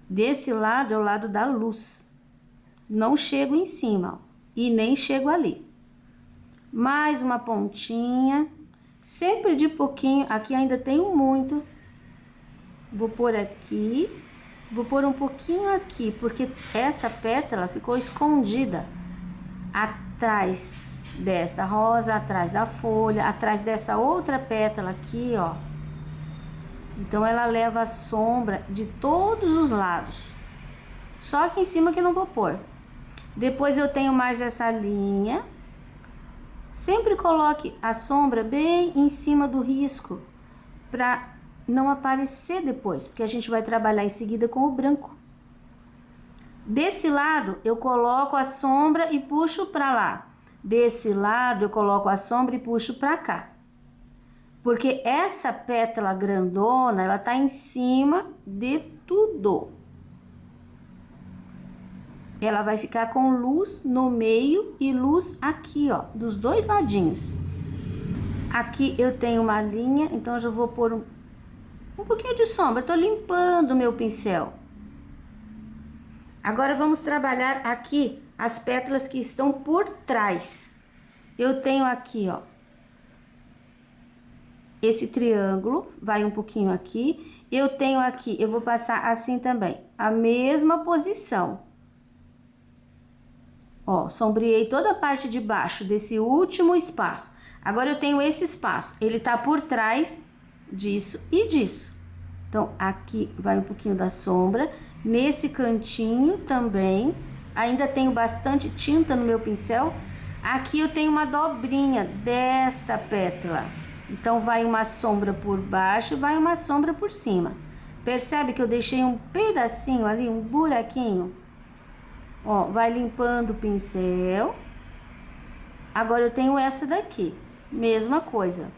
Desse lado é o lado da luz. Não chego em cima, ó, e nem chego ali. Mais uma pontinha, sempre de pouquinho. Aqui ainda tenho muito. Vou pôr aqui, vou pôr um pouquinho aqui, porque essa pétala ficou escondida atrás dessa rosa, atrás da folha, atrás dessa outra pétala aqui, ó. Então, ela leva a sombra de todos os lados. Só aqui em cima que eu não vou pôr. Depois eu tenho mais essa linha. Sempre coloque a sombra bem em cima do risco, pra não aparecer depois, porque a gente vai trabalhar em seguida com o branco. Desse lado, eu coloco a sombra e puxo para lá. Desse lado, eu coloco a sombra e puxo para cá. Porque essa pétala grandona, ela tá em cima de tudo. Ela vai ficar com luz no meio e luz aqui, ó, dos dois ladinhos. Aqui eu tenho uma linha, então eu já vou pôr um pouquinho de sombra. Eu tô limpando o meu pincel. Agora vamos trabalhar aqui as pétalas que estão por trás. Eu tenho aqui, ó, esse triângulo, vai um pouquinho aqui. Eu tenho aqui, eu vou passar assim também, a mesma posição. Ó, sombreei toda a parte de baixo desse último espaço. Agora eu tenho esse espaço, ele tá por trás disso e disso. Então, aqui vai um pouquinho da sombra. Nesse cantinho também, ainda tenho bastante tinta no meu pincel. Aqui eu tenho uma dobrinha dessa pétala. Então, vai uma sombra por baixo, vai uma sombra por cima. Percebe que eu deixei um pedacinho ali, um buraquinho? Ó, vai limpando o pincel. Agora eu tenho essa daqui, mesma coisa.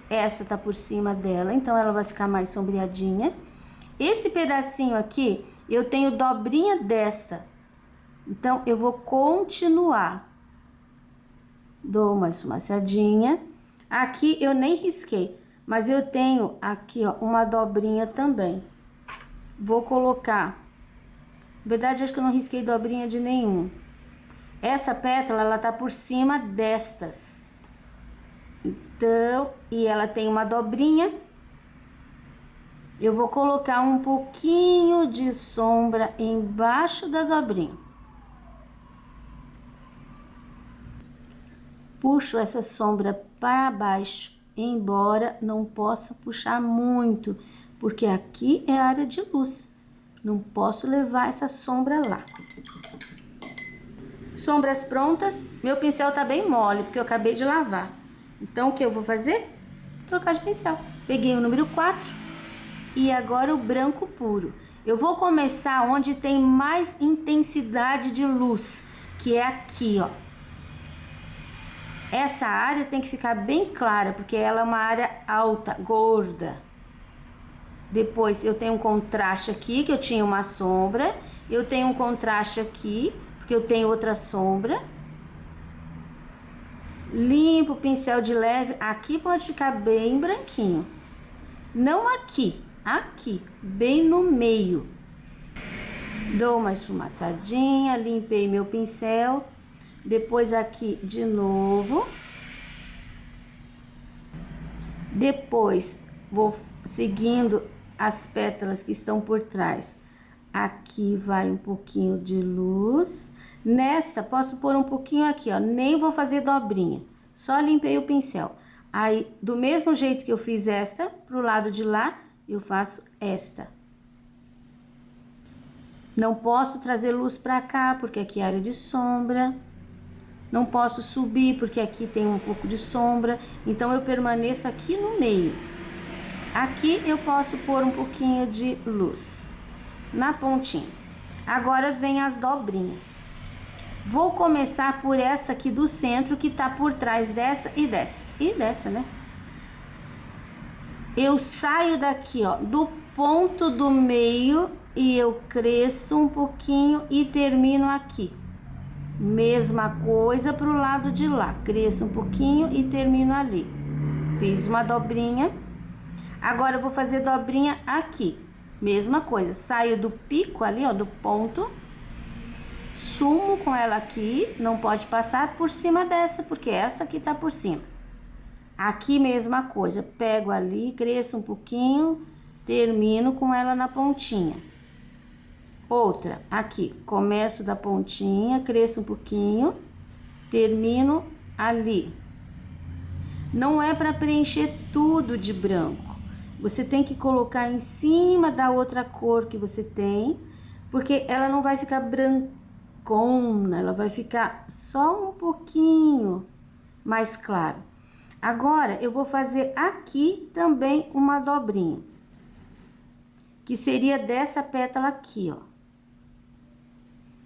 Essa tá por cima dela, então ela vai ficar mais sombreadinha. Esse pedacinho aqui, eu tenho dobrinha desta. Então, eu vou continuar. Dou uma esfumaçadinha. Aqui eu nem risquei, mas eu tenho aqui, ó, uma dobrinha também. Vou colocar. Na verdade, acho que eu não risquei dobrinha de nenhum. Essa pétala, ela tá por cima destas. Então, e ela tem uma dobrinha. Eu vou colocar um pouquinho de sombra embaixo da dobrinha. Puxo essa sombra para baixo, embora não possa puxar muito, porque aqui é a área de luz. Não posso levar essa sombra lá. Sombras prontas. Meu pincel tá bem mole, porque eu acabei de lavar. Então, o que eu vou fazer? Trocar de pincel. Peguei o número 4 e agora o branco puro. Eu vou começar onde tem mais intensidade de luz, que é aqui, ó. Essa área tem que ficar bem clara, porque ela é uma área alta, gorda. Depois eu tenho um contraste aqui, que eu tinha uma sombra. Eu tenho um contraste aqui, porque eu tenho outra sombra. Limpo o pincel de leve. Aqui pode ficar bem branquinho. Não aqui, aqui, bem no meio. Dou uma esfumaçadinha, limpei meu pincel. Depois aqui de novo. Depois vou seguindo as pétalas que estão por trás. Aqui vai um pouquinho de luz. Nessa, posso pôr um pouquinho aqui, ó. Nem vou fazer dobrinha. Só limpei o pincel. Aí, do mesmo jeito que eu fiz esta, pro lado de lá, eu faço esta. Não posso trazer luz pra cá, porque aqui é área de sombra. Não posso subir, porque aqui tem um pouco de sombra. Então, eu permaneço aqui no meio. Aqui eu posso pôr um pouquinho de luz na pontinha. Agora vem as dobrinhas. Vou começar por essa aqui do centro, que tá por trás dessa e dessa. E dessa, né? Eu saio daqui, ó, do ponto do meio e eu cresço um pouquinho e termino aqui. Mesma coisa pro lado de lá. Cresço um pouquinho e termino ali. Fiz uma dobrinha. Agora eu vou fazer dobrinha aqui. Mesma coisa, saio do pico ali, ó, do ponto. Sumo com ela aqui, não pode passar por cima dessa, porque essa aqui tá por cima. Aqui mesma coisa, pego ali, cresço um pouquinho, termino com ela na pontinha. Outra, aqui, começo da pontinha, cresço um pouquinho, termino ali. Não é para preencher tudo de branco. Você tem que colocar em cima da outra cor que você tem, porque ela não vai ficar brancona, ela vai ficar só um pouquinho mais claro. Agora, eu vou fazer aqui também uma dobrinha, que seria dessa pétala aqui, ó.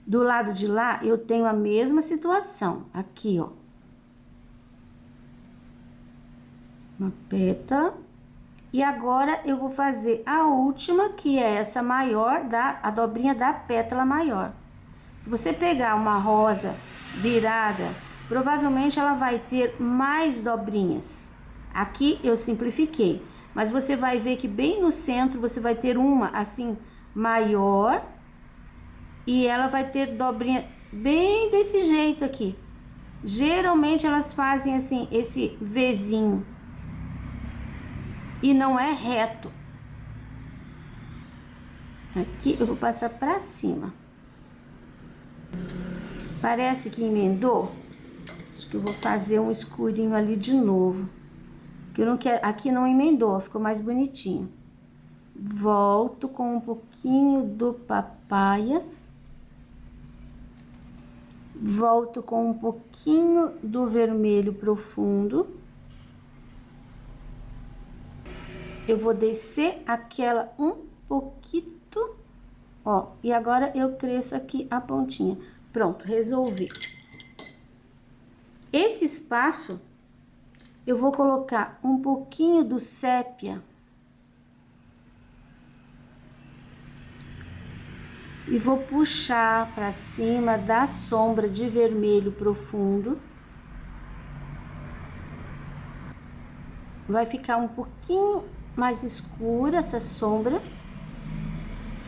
Do lado de lá, eu tenho a mesma situação, aqui, ó. Uma pétala. E agora, eu vou fazer a última, que é essa maior, a dobrinha da pétala maior. Se você pegar uma rosa virada, provavelmente ela vai ter mais dobrinhas. Aqui eu simplifiquei, mas você vai ver que bem no centro você vai ter uma assim maior e ela vai ter dobrinha bem desse jeito aqui. Geralmente elas fazem assim esse Vzinho e não é reto. Aqui eu vou passar pra cima. Parece que emendou. Acho que eu vou fazer um escurinho ali de novo. Que eu não quero, aqui não emendou, ficou mais bonitinho. Volto com um pouquinho do papaya. Volto com um pouquinho do vermelho profundo. Eu vou descer aquela um pouquinho, ó. E agora eu cresço aqui a pontinha. Pronto, resolvi. Esse espaço, eu vou colocar um pouquinho do sépia. E vou puxar para cima da sombra de vermelho profundo. Vai ficar um pouquinho mais escura essa sombra.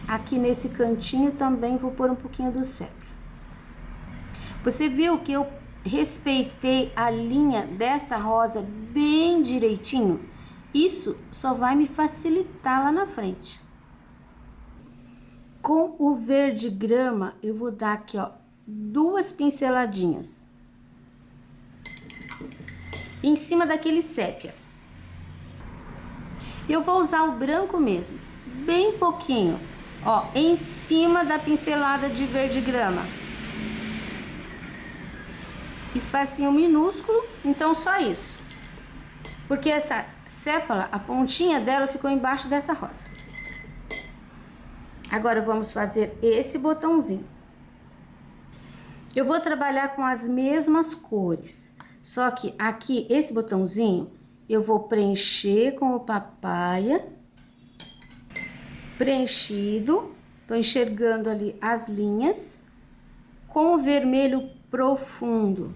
Aqui nesse cantinho também vou pôr um pouquinho do sépia. Você viu que eu respeitei a linha dessa rosa bem direitinho? Isso só vai me facilitar lá na frente. Com o verde grama, eu vou dar aqui, ó, 2 pinceladinhas. Em cima daquele sépia. Eu vou usar o branco mesmo, bem pouquinho, ó, em cima da pincelada de verde grama. Espacinho minúsculo, então só isso. Porque essa sépala, a pontinha dela ficou embaixo dessa rosa. Agora vamos fazer esse botãozinho. Eu vou trabalhar com as mesmas cores, só que aqui esse botãozinho eu vou preencher com o papaya. Preenchido, tô enxergando ali as linhas com o vermelho profundo.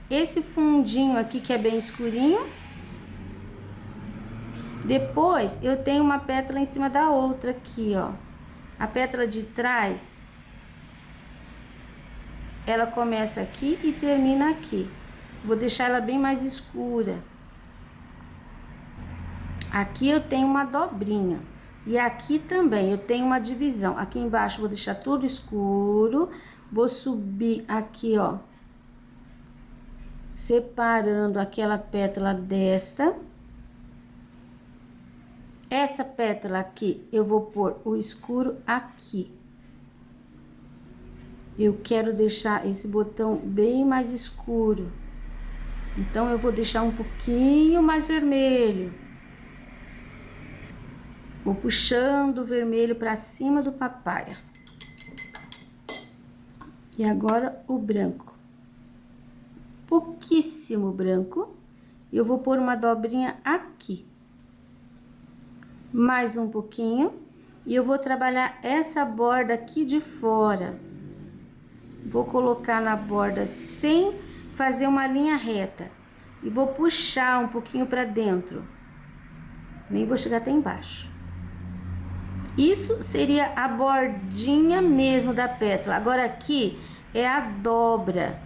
Esse fundinho aqui que é bem escurinho. Depois eu tenho uma pétala em cima da outra aqui, ó. A pétala de trás, ela começa aqui e termina aqui. Vou deixar ela bem mais escura. Aqui eu tenho uma dobrinha. E aqui também eu tenho uma divisão. Aqui embaixo vou deixar tudo escuro. Vou subir aqui, ó, separando aquela pétala desta. Essa pétala aqui, eu vou pôr o escuro aqui. Eu quero deixar esse botão bem mais escuro. Então, eu vou deixar um pouquinho mais vermelho. Vou puxando o vermelho para cima do papaya. E agora o branco. Pouquíssimo branco. Eu vou pôr uma dobrinha aqui. Mais um pouquinho. E eu vou trabalhar essa borda aqui de fora. Vou colocar na borda sem fazer uma linha reta. E vou puxar um pouquinho para dentro. Nem vou chegar até embaixo. Isso seria a bordinha mesmo da pétala. Agora aqui é a dobra.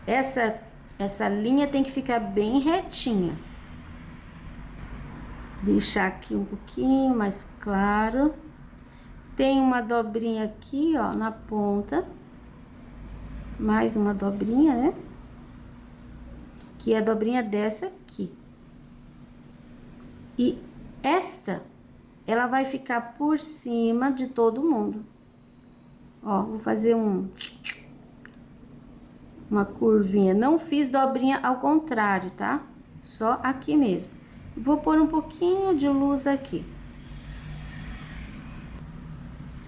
Essa linha tem que ficar bem retinha. Deixar aqui um pouquinho mais claro. Tem uma dobrinha aqui, ó, na ponta. Mais uma dobrinha, né? Que é a dobrinha dessa aqui. E esta, ela vai ficar por cima de todo mundo. Ó, vou fazer uma curvinha. Não fiz dobrinha ao contrário, tá? Só aqui mesmo. Vou pôr um pouquinho de luz aqui.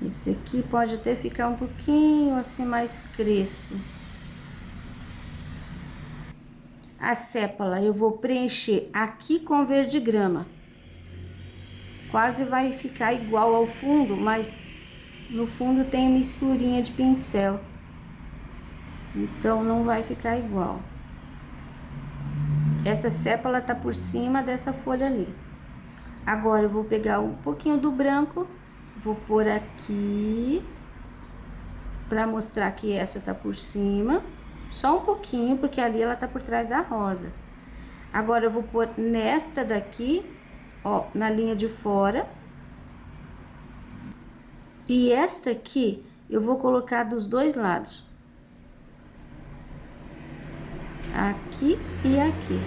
Esse aqui pode até ficar um pouquinho assim mais crespo. A sépala eu vou preencher aqui com verde grama. Quase vai ficar igual ao fundo, mas no fundo tem misturinha de pincel. Então não vai ficar igual. Essa sépala tá por cima dessa folha ali. Agora eu vou pegar um pouquinho do branco, vou pôr aqui para mostrar que essa tá por cima. Só um pouquinho, porque ali ela tá por trás da rosa. Agora eu vou pôr nesta daqui, ó, na linha de fora. E esta aqui eu vou colocar dos dois lados. Aqui e aqui.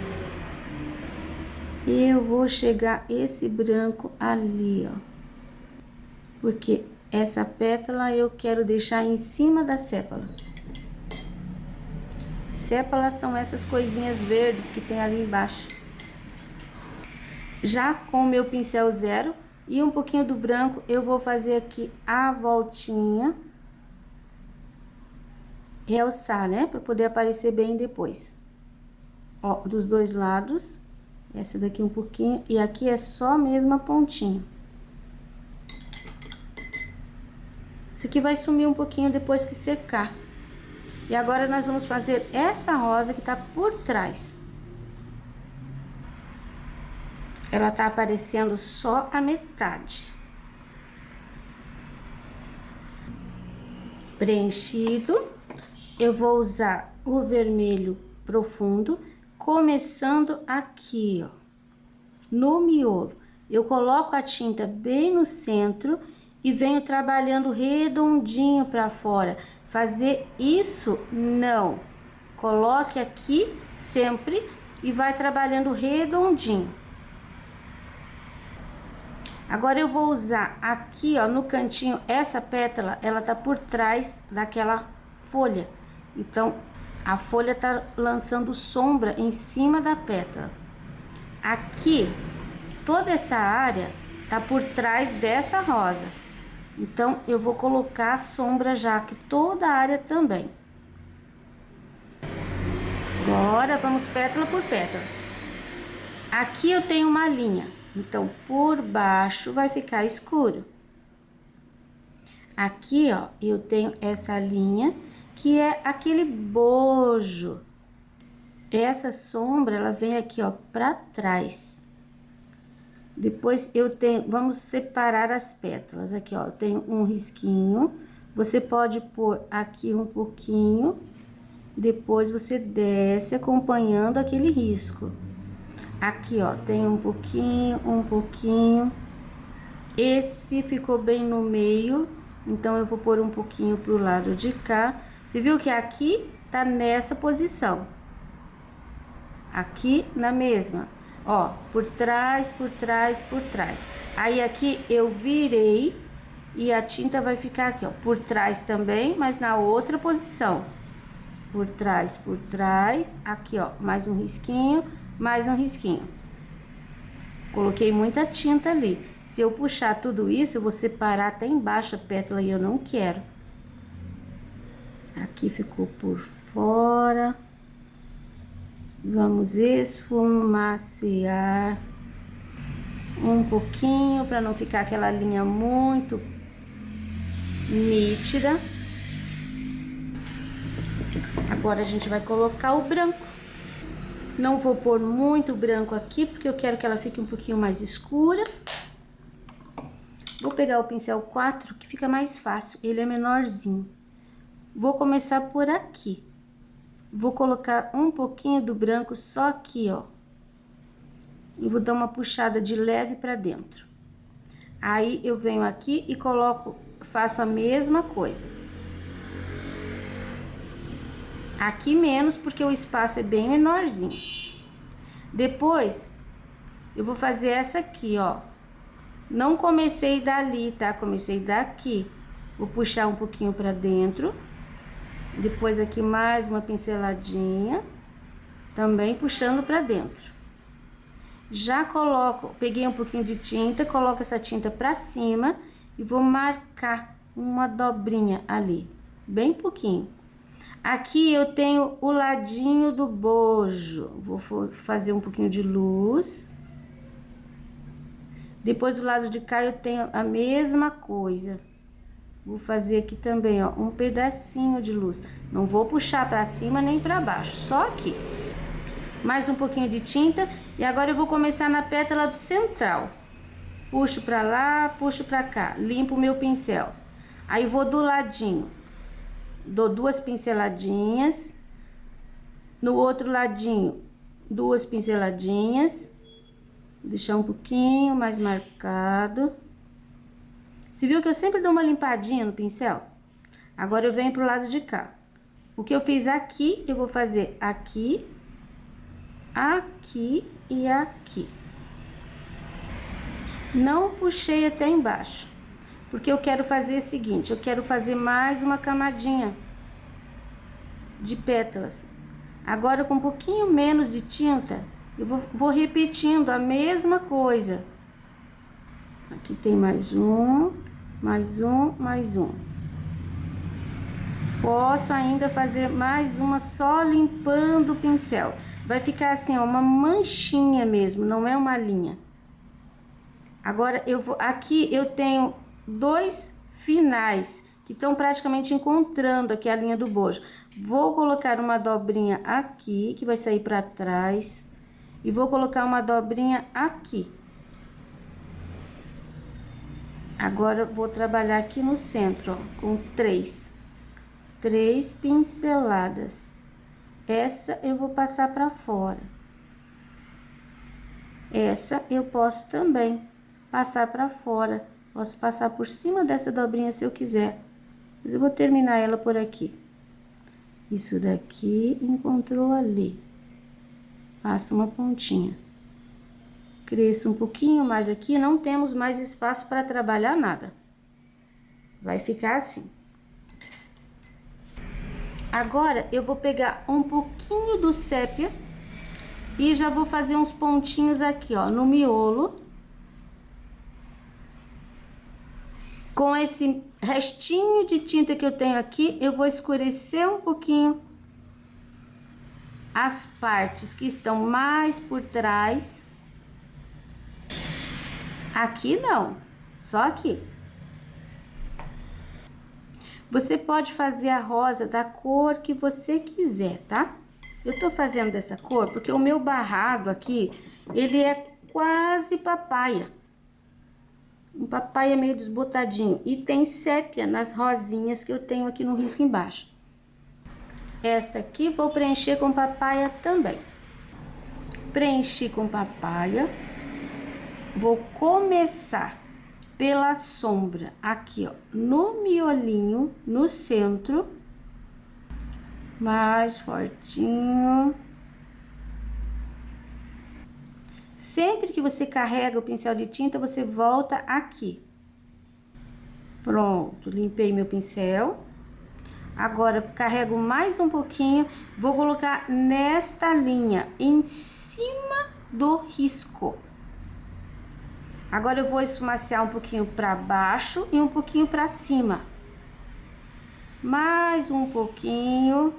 E eu vou chegar esse branco ali, ó. Porque essa pétala eu quero deixar em cima da sépala. Sépalas são essas coisinhas verdes que tem ali embaixo. Já com o meu pincel zero e um pouquinho do branco, eu vou fazer aqui a voltinha. Realçar, né? Para poder aparecer bem depois. Ó, dos dois lados. Essa daqui um pouquinho. E aqui é só mesmo a pontinha. Isso aqui vai sumir um pouquinho depois que secar. E agora nós vamos fazer essa rosa que tá por trás. Ela tá aparecendo só a metade. Preenchido. Eu vou usar o vermelho profundo, começando aqui, ó, no miolo. Eu coloco a tinta bem no centro e venho trabalhando redondinho para fora. Fazer isso, não. Coloque aqui sempre e vai trabalhando redondinho. Agora eu vou usar aqui, ó, no cantinho, essa pétala, ela tá por trás daquela folha. Então, a folha tá lançando sombra em cima da pétala. Aqui, toda essa área tá por trás dessa rosa. Então, eu vou colocar a sombra já aqui, toda a área também. Agora, vamos pétala por pétala. Aqui eu tenho uma linha, então, por baixo vai ficar escuro. Aqui, ó, eu tenho essa linha, que é aquele bojo. Essa sombra, ela vem aqui, ó, pra trás. Depois eu tenho, vamos separar as pétalas. Aqui, ó, eu tenho um risquinho. Você pode pôr aqui um pouquinho. Depois você desce acompanhando aquele risco. Aqui, ó, tem um pouquinho, um pouquinho. Esse ficou bem no meio, então eu vou pôr um pouquinho pro lado de cá. Você viu que aqui tá nessa posição. Aqui na mesma. Ó, por trás, por trás, por trás. Aí aqui eu virei e a tinta vai ficar aqui, ó, por trás também, mas na outra posição. Por trás, aqui, ó, mais um risquinho, mais um risquinho. Coloquei muita tinta ali. Se eu puxar tudo isso, eu vou separar até embaixo a pétala e eu não quero. Aqui ficou por fora. Vamos esfumaciar um pouquinho para não ficar aquela linha muito nítida. Agora a gente vai colocar o branco. Não vou pôr muito branco aqui, porque eu quero que ela fique um pouquinho mais escura. Vou pegar o pincel 4, que fica mais fácil, ele é menorzinho. Vou começar por aqui. Vou colocar um pouquinho do branco só aqui, ó. E vou dar uma puxada de leve pra dentro. Aí, eu venho aqui e coloco, faço a mesma coisa. Aqui menos, porque o espaço é bem menorzinho. Depois, eu vou fazer essa aqui, ó. Não comecei dali, tá? Comecei daqui. Vou puxar um pouquinho pra dentro. Depois aqui mais uma pinceladinha, também puxando pra dentro. Já coloco, peguei um pouquinho de tinta, coloco essa tinta pra cima e vou marcar uma dobrinha ali, bem pouquinho. Aqui eu tenho o ladinho do bojo, vou fazer um pouquinho de luz. Depois do lado de cá eu tenho a mesma coisa. Vou fazer aqui também, ó, um pedacinho de luz. Não vou puxar pra cima nem pra baixo, só aqui. Mais um pouquinho de tinta e agora eu vou começar na pétala do central. Puxo pra lá, puxo pra cá, limpo o meu pincel. Aí vou do ladinho, dou 2 pinceladinhas. No outro ladinho, 2 pinceladinhas. Deixar um pouquinho mais marcado. Você viu que eu sempre dou uma limpadinha no pincel? Agora eu venho pro lado de cá. O que eu fiz aqui, eu vou fazer aqui, aqui e aqui. Não puxei até embaixo, porque eu quero fazer o seguinte, eu quero fazer mais uma camadinha de pétalas. Agora com um pouquinho menos de tinta, eu vou repetindo a mesma coisa. Aqui tem mais um, mais um, mais um. Posso ainda fazer mais uma só limpando o pincel. Vai ficar assim, ó, uma manchinha mesmo, não é uma linha. Agora aqui eu tenho 2 finais que estão praticamente encontrando aqui a linha do bojo. Vou colocar uma dobrinha aqui, que vai sair para trás, e vou colocar uma dobrinha aqui. Agora eu vou trabalhar aqui no centro, ó, com 3 pinceladas. Essa eu vou passar para fora. Essa eu posso também passar para fora. Posso passar por cima dessa dobrinha se eu quiser. Mas eu vou terminar ela por aqui. Isso daqui encontrou ali. Passo uma pontinha. Cresço um pouquinho mais aqui, não temos mais espaço para trabalhar nada. Vai ficar assim. Agora, eu vou pegar um pouquinho do sépia e já vou fazer uns pontinhos aqui, ó, no miolo. Com esse restinho de tinta que eu tenho aqui, eu vou escurecer um pouquinho as partes que estão mais por trás. Aqui não, só aqui. Você pode fazer a rosa da cor que você quiser, tá? Eu tô fazendo dessa cor porque o meu barrado aqui, ele é quase papaya. Um papaya meio desbotadinho. E tem sépia nas rosinhas que eu tenho aqui no risco embaixo. Essa aqui vou preencher com papaya também. Preenchi com papaya. Vou começar pela sombra aqui, ó, no miolinho, no centro. Mais fortinho. Sempre que você carrega o pincel de tinta, você volta aqui. Pronto, limpei meu pincel. Agora, carrego mais um pouquinho, vou colocar nesta linha, em cima do risco. Agora, eu vou esfumaciar um pouquinho para baixo e um pouquinho para cima. Mais um pouquinho,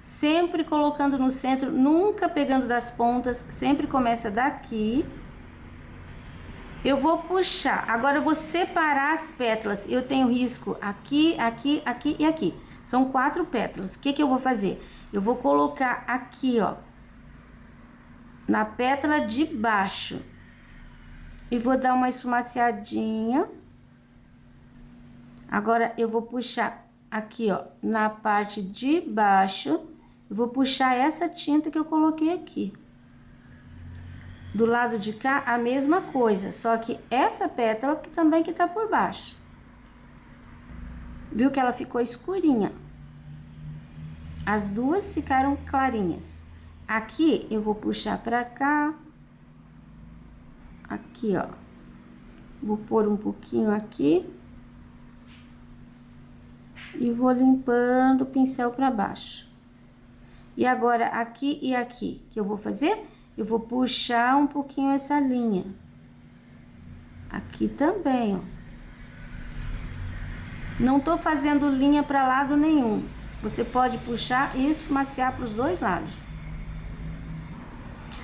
sempre colocando no centro, nunca pegando das pontas, sempre começa daqui. Eu vou puxar, agora eu vou separar as pétalas. Eu tenho risco aqui, aqui, aqui e aqui. São 4 pétalas. O que que eu vou fazer? Eu vou colocar aqui, ó, na pétala de baixo. E vou dar uma esfumaciadinha. Agora, eu vou puxar aqui, ó, na parte de baixo. Eu vou puxar essa tinta que eu coloquei aqui. Do lado de cá, a mesma coisa, só que essa pétala que também que tá por baixo. Viu que ela ficou escurinha? As duas ficaram clarinhas. Aqui, eu vou puxar pra cá. Aqui, ó. Vou pôr um pouquinho aqui. E vou limpando o pincel para baixo. E agora, aqui e aqui, que eu vou fazer? Eu vou puxar um pouquinho essa linha. Aqui também, ó. Não tô fazendo linha para lado nenhum. Você pode puxar e esfumaciar para os dois lados.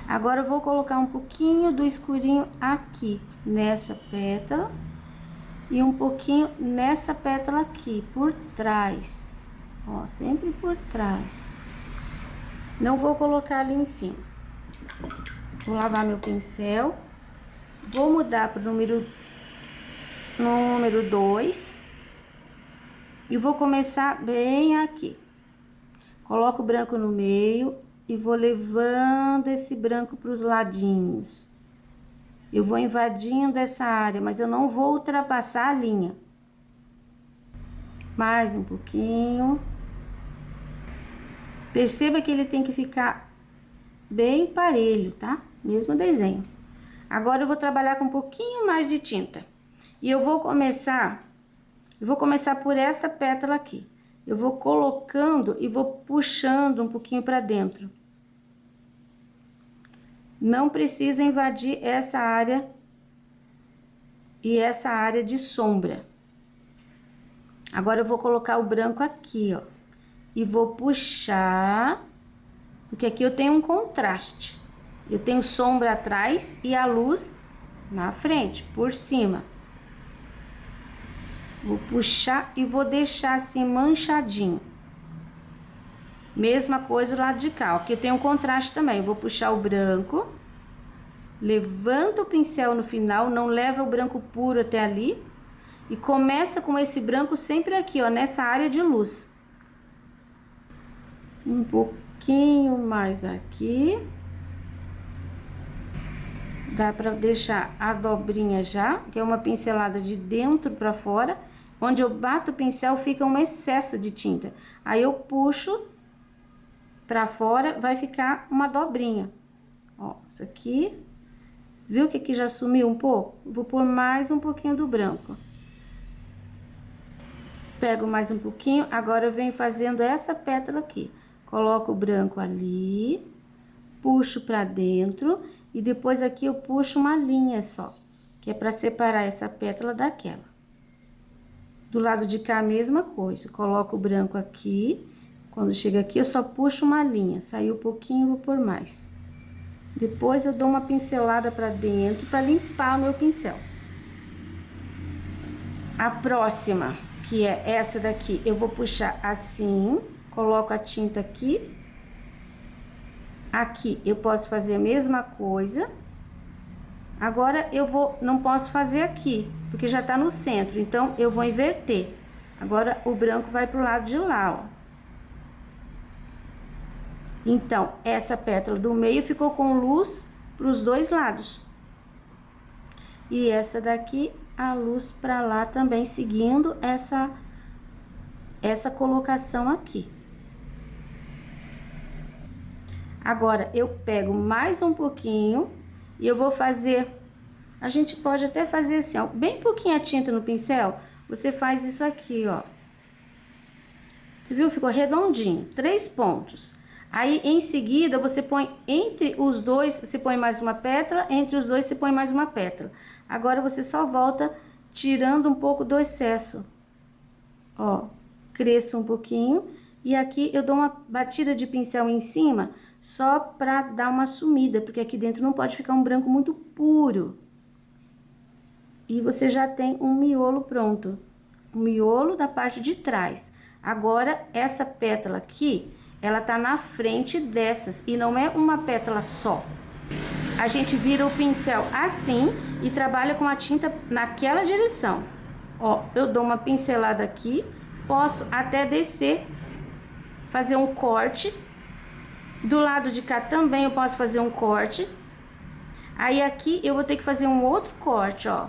Agora eu vou colocar um pouquinho do escurinho aqui, nessa pétala. E um pouquinho nessa pétala aqui, por trás. Ó, sempre por trás. Não vou colocar ali em cima. Vou lavar meu pincel. Vou mudar para o número 2. E vou começar bem aqui. Coloco o branco no meio e vou levando esse branco para os ladinhos. Eu vou invadindo essa área, mas eu não vou ultrapassar a linha. Mais um pouquinho. Perceba que ele tem que ficar bem parelho, tá? Mesmo desenho. Agora eu vou trabalhar com um pouquinho mais de tinta. E eu vou começar por essa pétala aqui. Eu vou colocando e vou puxando um pouquinho para dentro. Não precisa invadir essa área e essa área de sombra. Agora eu vou colocar o branco aqui, ó. E vou puxar, porque aqui eu tenho um contraste. Eu tenho sombra atrás e a luz na frente, por cima. Vou puxar e vou deixar assim manchadinho. Mesma coisa do lado de cá, ó. Aqui tem um contraste também. Eu vou puxar o branco. Levanta o pincel no final, não leva o branco puro até ali. E começa com esse branco sempre aqui, ó, nessa área de luz. Um pouquinho mais aqui. Dá pra deixar a dobrinha já, que é uma pincelada de dentro pra fora. Onde eu bato o pincel fica um excesso de tinta. Aí eu puxo pra fora, vai ficar uma dobrinha. Ó, isso aqui. Viu que aqui já sumiu um pouco? Vou pôr mais um pouquinho do branco. Pego mais um pouquinho, agora eu venho fazendo essa pétala aqui. Coloco o branco ali, puxo pra dentro e depois aqui eu puxo uma linha só, que é pra separar essa pétala daquela. Do lado de cá a mesma coisa, coloco o branco aqui, quando chega aqui eu só puxo uma linha, saiu um pouquinho, vou pôr mais. Depois eu dou uma pincelada pra dentro pra limpar o meu pincel. A próxima, que é essa daqui, eu vou puxar assim, coloco a tinta aqui. Aqui eu posso fazer a mesma coisa. Agora eu não posso fazer aqui, porque já tá no centro, então eu vou inverter. Agora o branco vai pro lado de lá, ó. Então, essa pétala do meio ficou com luz pros dois lados. E essa daqui, a luz pra lá também, seguindo essa colocação aqui. Agora, eu pego mais um pouquinho e eu vou fazer... A gente pode até fazer assim, ó, bem pouquinha tinta no pincel, você faz isso aqui, ó. Você viu? Ficou redondinho, 3 pontos. Aí, em seguida, você põe entre os dois, você põe mais uma pétala, entre os dois você põe mais uma pétala. Agora, você só volta tirando um pouco do excesso. Ó, cresço um pouquinho e aqui eu dou uma batida de pincel em cima, só pra dar uma sumida, porque aqui dentro não pode ficar um branco muito puro. E você já tem um miolo pronto, o miolo da parte de trás. Agora, essa pétala aqui... ela tá na frente dessas e não é uma pétala só. A gente vira o pincel assim e trabalha com a tinta naquela direção. Ó, eu dou uma pincelada aqui, posso até descer, fazer um corte. Do lado de cá também eu posso fazer um corte. Aí aqui eu vou ter que fazer um outro corte, ó.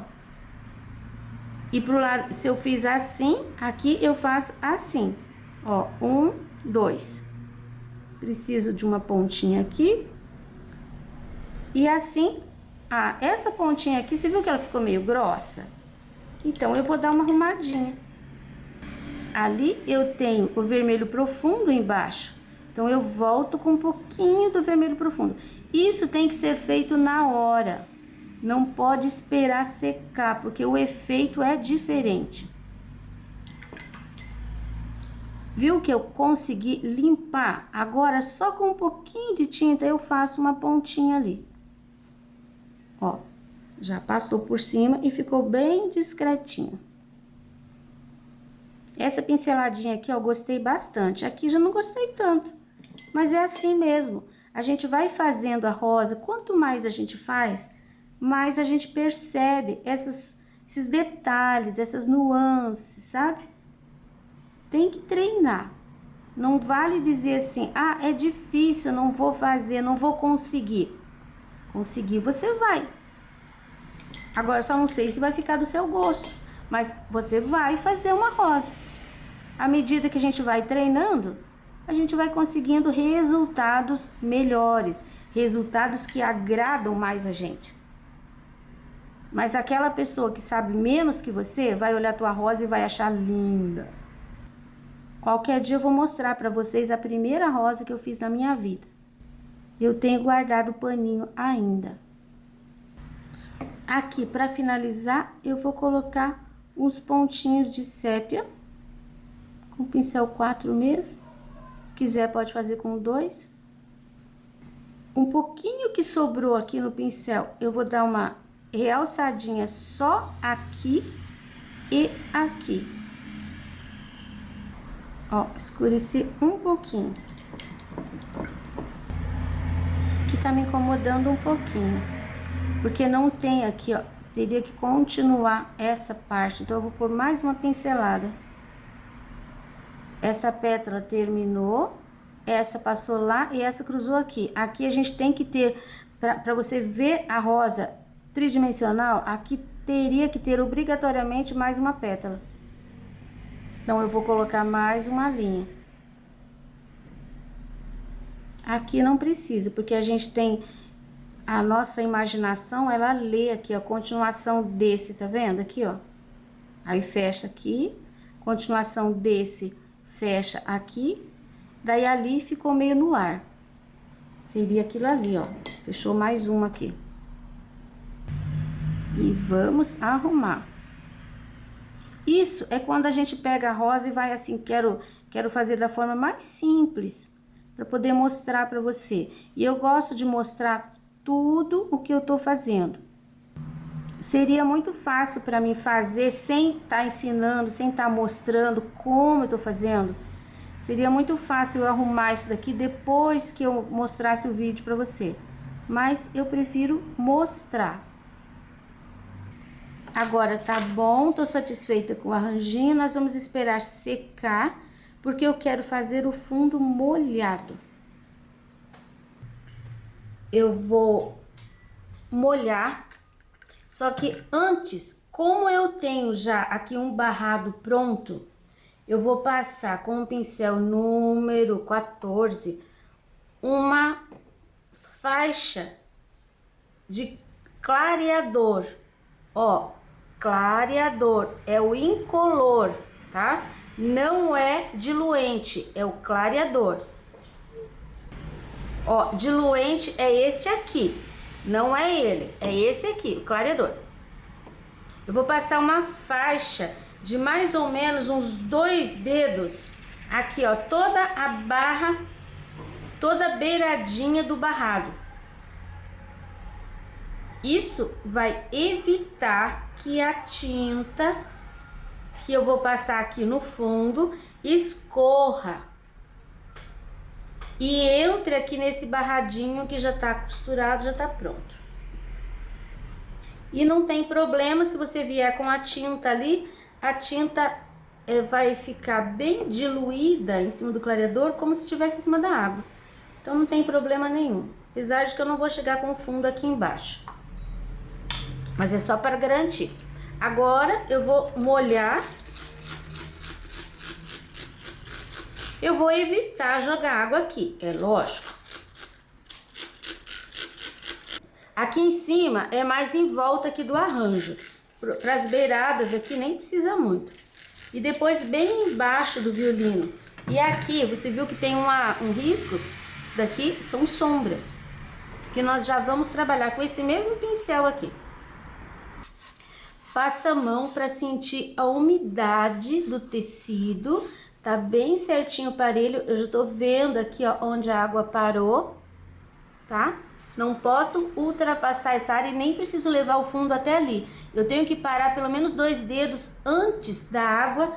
E pro lado, se eu fiz assim, aqui eu faço assim. Ó, 1, 2. Preciso de uma pontinha aqui. E assim, essa pontinha aqui, você viu que ela ficou meio grossa? Então, eu vou dar uma arrumadinha. Ali eu tenho o vermelho profundo embaixo. Então, eu volto com um pouquinho do vermelho profundo. Isso tem que ser feito na hora. Não pode esperar secar, porque o efeito é diferente. Viu que eu consegui limpar? Agora, só com um pouquinho de tinta, eu faço uma pontinha ali. Ó, já passou por cima e ficou bem discretinho. Essa pinceladinha aqui, ó, eu gostei bastante. Aqui já não gostei tanto, mas é assim mesmo. A gente vai fazendo a rosa, quanto mais a gente faz, mais a gente percebe esses detalhes, essas nuances, sabe? Tem que treinar. Não vale dizer assim, ah, é difícil, eu não vou fazer, não vou conseguir. Conseguir você vai. Agora, eu só não sei se vai ficar do seu gosto, mas você vai fazer uma rosa. À medida que a gente vai treinando, a gente vai conseguindo resultados melhores, resultados que agradam mais a gente. Mas aquela pessoa que sabe menos que você, vai olhar a tua rosa e vai achar linda. Qualquer dia eu vou mostrar para vocês a primeira rosa que eu fiz na minha vida. Eu tenho guardado o paninho ainda. Aqui, para finalizar, eu vou colocar uns pontinhos de sépia. Com pincel 4 mesmo. Quiser, pode fazer com 2. Um pouquinho que sobrou aqui no pincel, eu vou dar uma realçadinha só aqui e aqui. Ó, escureci um pouquinho. Aqui tá me incomodando um pouquinho. Porque não tem aqui, ó. Teria que continuar essa parte. Então, eu vou pôr mais uma pincelada. Essa pétala terminou. Essa passou lá e essa cruzou aqui. Aqui a gente tem que ter, pra você ver a rosa tridimensional, aqui teria que ter obrigatoriamente mais uma pétala. Então, eu vou colocar mais uma linha. Aqui não precisa, porque a gente tem... A nossa imaginação, ela lê aqui, a continuação desse, tá vendo? Aqui, ó. Aí, fecha aqui. Continuação desse, fecha aqui. Daí, ali ficou meio no ar. Seria aquilo ali, ó. Fechou mais uma aqui. E vamos arrumar. Isso é quando a gente pega a rosa e vai assim, quero fazer da forma mais simples, para poder mostrar para você. E eu gosto de mostrar tudo o que eu tô fazendo. Seria muito fácil para mim fazer sem estar ensinando, sem estar mostrando como eu tô fazendo. Seria muito fácil eu arrumar isso daqui depois que eu mostrasse o vídeo para você. Mas eu prefiro mostrar. Agora tá bom, tô satisfeita com o arranjinho. Nós vamos esperar secar, porque eu quero fazer o fundo molhado. Eu vou molhar, só que antes, como eu tenho já aqui um barrado pronto, eu vou passar com o pincel número 14 uma faixa de clareador. Ó, clareador é o incolor, tá? Não é diluente, é o clareador. Ó, diluente é esse aqui, não é ele, é esse aqui, o clareador. Eu vou passar uma faixa de mais ou menos uns 2 dedos aqui, ó, toda a barra, toda a beiradinha do barrado. Isso vai evitar que a tinta que eu vou passar aqui no fundo escorra e entre aqui nesse barradinho que já tá costurado, já tá pronto. E não tem problema se você vier com a tinta ali, a tinta vai ficar bem diluída em cima do clareador, como se estivesse em cima da água. Então não tem problema nenhum, apesar de que eu não vou chegar com o fundo aqui embaixo. Mas é só para garantir. Agora eu vou molhar. Eu vou evitar jogar água aqui, é lógico. Aqui em cima é mais em volta aqui do arranjo. Para as beiradas aqui nem precisa muito. E depois bem embaixo do violino. E aqui, você viu que tem um risco? Isso daqui são sombras, que nós já vamos trabalhar com esse mesmo pincel aqui. Passa a mão para sentir a umidade do tecido. Tá bem certinho o parelho. Eu já tô vendo aqui, ó, onde a água parou, tá? Não posso ultrapassar essa área e nem preciso levar o fundo até ali. Eu tenho que parar pelo menos 2 dedos antes da água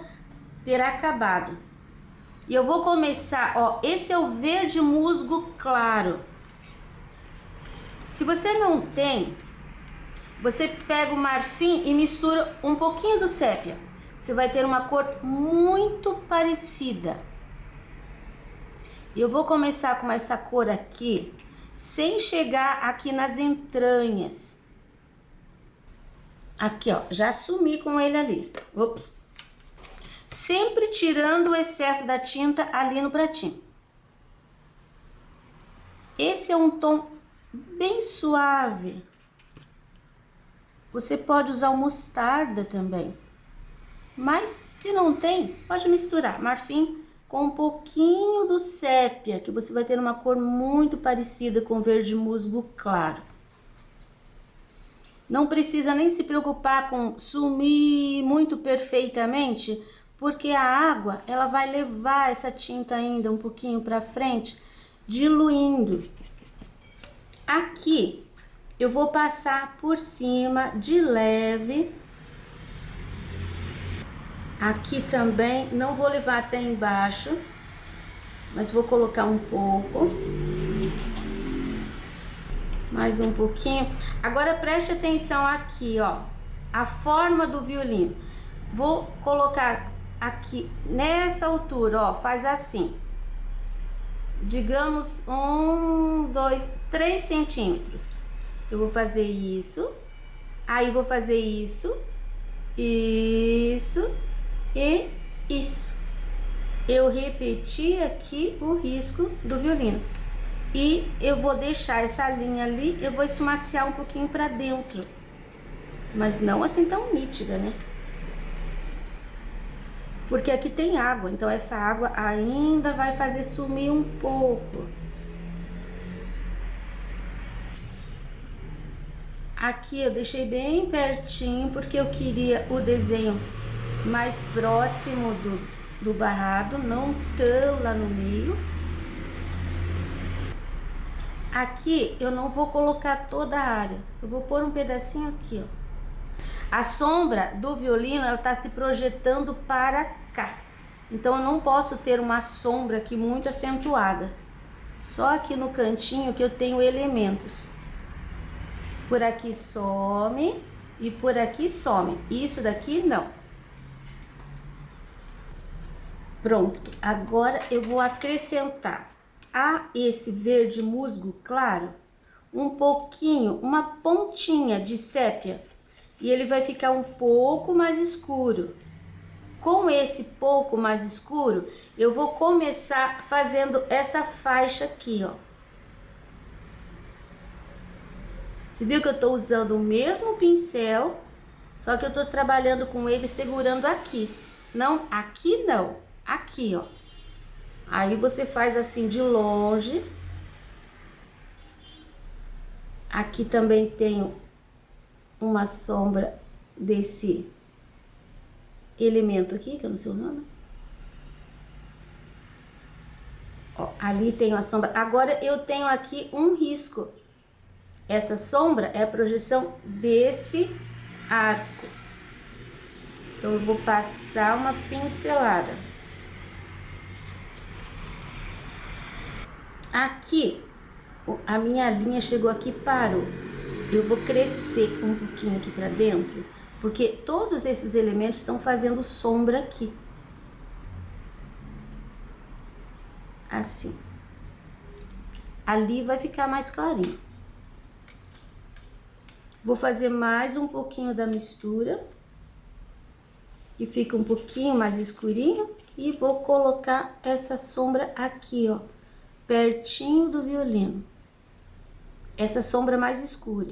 ter acabado. E eu vou começar, ó, esse é o verde musgo claro. Se você não tem, você pega o marfim e mistura um pouquinho do sépia. Você vai ter uma cor muito parecida. E eu vou começar com essa cor aqui, sem chegar aqui nas entranhas. Aqui, ó, já sumi com ele ali. Ops. Sempre tirando o excesso da tinta ali no pratinho. Esse é um tom bem suave. Você pode usar o mostarda também. Mas, se não tem, pode misturar marfim com um pouquinho do sépia, que você vai ter uma cor muito parecida com verde musgo claro. Não precisa nem se preocupar com sumir muito perfeitamente, porque a água, ela vai levar essa tinta ainda um pouquinho para frente, diluindo. Aqui, eu vou passar por cima de leve. Aqui também, não vou levar até embaixo, mas vou colocar um pouco. Mais um pouquinho. Agora preste atenção aqui, ó, a forma do violino. Vou colocar aqui nessa altura, ó, faz assim. Digamos 1, 2, 3 centímetros. Eu vou fazer isso, aí vou fazer isso e isso. Eu repeti aqui o risco do violino. E eu vou deixar essa linha ali, eu vou esfumaciar um pouquinho para dentro. Mas não assim tão nítida, né? Porque aqui tem água, então essa água ainda vai fazer sumir um pouco. Aqui eu deixei bem pertinho, porque eu queria o desenho mais próximo do barrado, não tão lá no meio. Aqui eu não vou colocar toda a área, só vou pôr um pedacinho aqui, ó. A sombra do violino, ela tá se projetando para cá. Então eu não posso ter uma sombra aqui muito acentuada. Só aqui no cantinho que eu tenho elementos. Por aqui some e por aqui some. Isso daqui não. Pronto, agora eu vou acrescentar a esse verde musgo claro um pouquinho, uma pontinha de sépia, e ele vai ficar um pouco mais escuro. Com esse pouco mais escuro, eu vou começar fazendo essa faixa aqui, ó. Você viu que eu tô usando o mesmo pincel, só que eu tô trabalhando com ele segurando aqui. Não, aqui não, aqui, ó. Aí você faz assim de longe. Aqui também tenho uma sombra desse elemento aqui, que eu não sei o nome. Ó, ali tenho a sombra. Agora eu tenho aqui um risco. Essa sombra é a projeção desse arco. Então eu vou passar uma pincelada. Aqui, a minha linha chegou aqui e parou. Eu vou crescer um pouquinho aqui pra dentro, porque todos esses elementos estão fazendo sombra aqui. Assim. Ali vai ficar mais clarinho. Vou fazer mais um pouquinho da mistura, que fica um pouquinho mais escurinho, e vou colocar essa sombra aqui, ó, pertinho do violino. Essa sombra mais escura.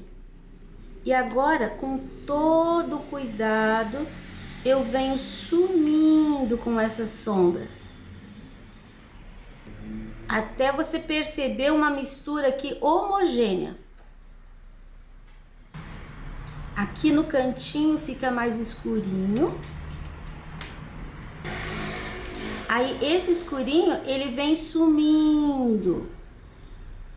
E agora, com todo cuidado, eu venho sumindo com essa sombra. Até você perceber uma mistura aqui homogênea. Aqui no cantinho fica mais escurinho. Aí esse escurinho, ele vem sumindo.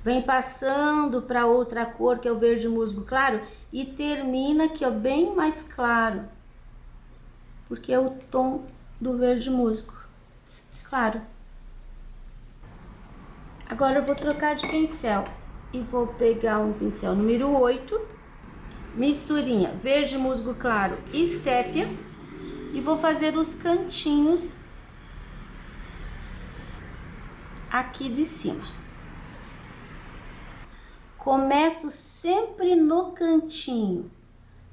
Vem passando para outra cor, que é o verde musgo claro, e termina aqui, ó, bem mais claro. Porque é o tom do verde musgo claro. Agora eu vou trocar de pincel e vou pegar um pincel número 8, misturinha verde musgo claro e sépia, e vou fazer os cantinhos aqui de cima. Começo sempre no cantinho,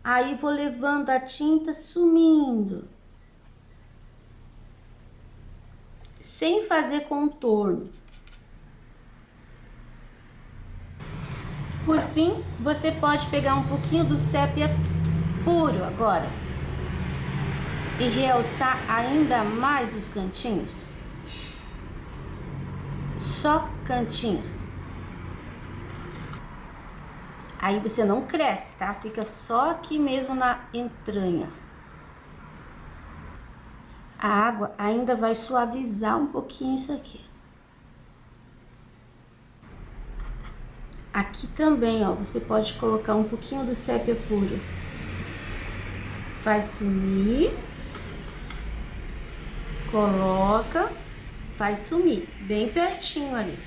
aí vou levando a tinta sumindo, sem fazer contorno. Por fim, você pode pegar um pouquinho do sépia puro agora e realçar ainda mais os cantinhos. Só cantinhos. Aí você não cresce, tá? Fica só aqui mesmo na entranha. A água ainda vai suavizar um pouquinho isso aqui. Aqui também, ó, você pode colocar um pouquinho do sépia puro. Faz sumir. Coloca, faz sumir, bem pertinho ali.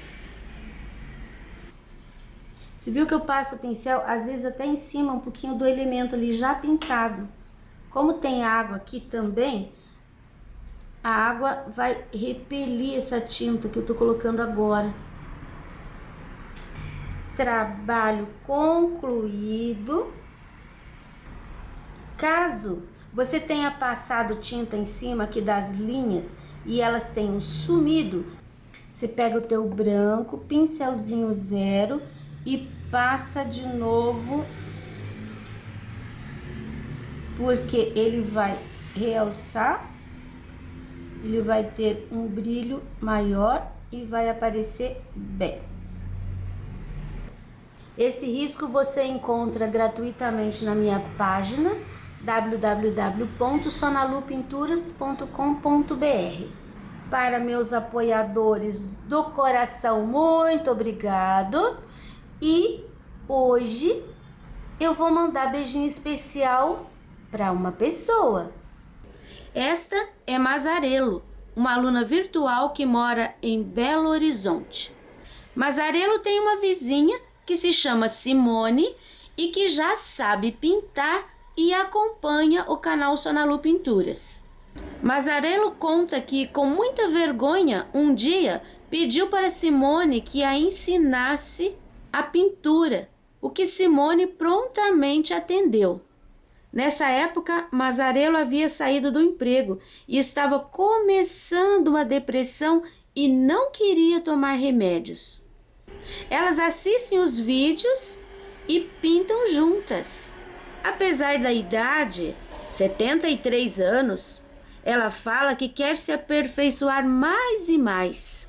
Você viu que eu passo o pincel, às vezes até em cima, um pouquinho do elemento ali já pintado. Como tem água aqui também, a água vai repelir essa tinta que eu tô colocando agora. Trabalho concluído. Caso você tenha passado tinta em cima aqui das linhas e elas tenham sumido, você pega o teu branco, pincelzinho 0 e passa de novo, porque ele vai realçar, ele vai ter um brilho maior e vai aparecer bem. Esse risco você encontra gratuitamente na minha página www.sonalupinturas.com.br. Para meus apoiadores do coração, muito obrigado. E hoje eu vou mandar beijinho especial para uma pessoa. Esta é Mazarelo, uma aluna virtual que mora em Belo Horizonte. Mazarelo tem uma vizinha que se chama Simone e que já sabe pintar e acompanha o canal Sonalu Pinturas. Mazarelo conta que, com muita vergonha, um dia pediu para Simone que a ensinasse a pintura, o que Simone prontamente atendeu. Nessa época, Mazarelo havia saído do emprego e estava começando uma depressão e não queria tomar remédios. Elas assistem os vídeos e pintam juntas. Apesar da idade, 73 anos, ela fala que quer se aperfeiçoar mais e mais.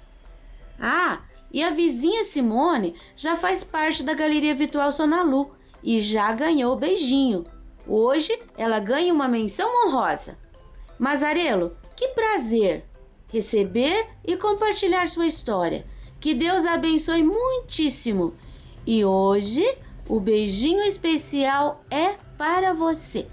Ah, e a vizinha Simone já faz parte da Galeria Virtual Sonalu e já ganhou o beijinho. Hoje ela ganha uma menção honrosa. Mazarelo, que prazer receber e compartilhar sua história. Que Deus abençoe muitíssimo. E hoje o beijinho especial é para você.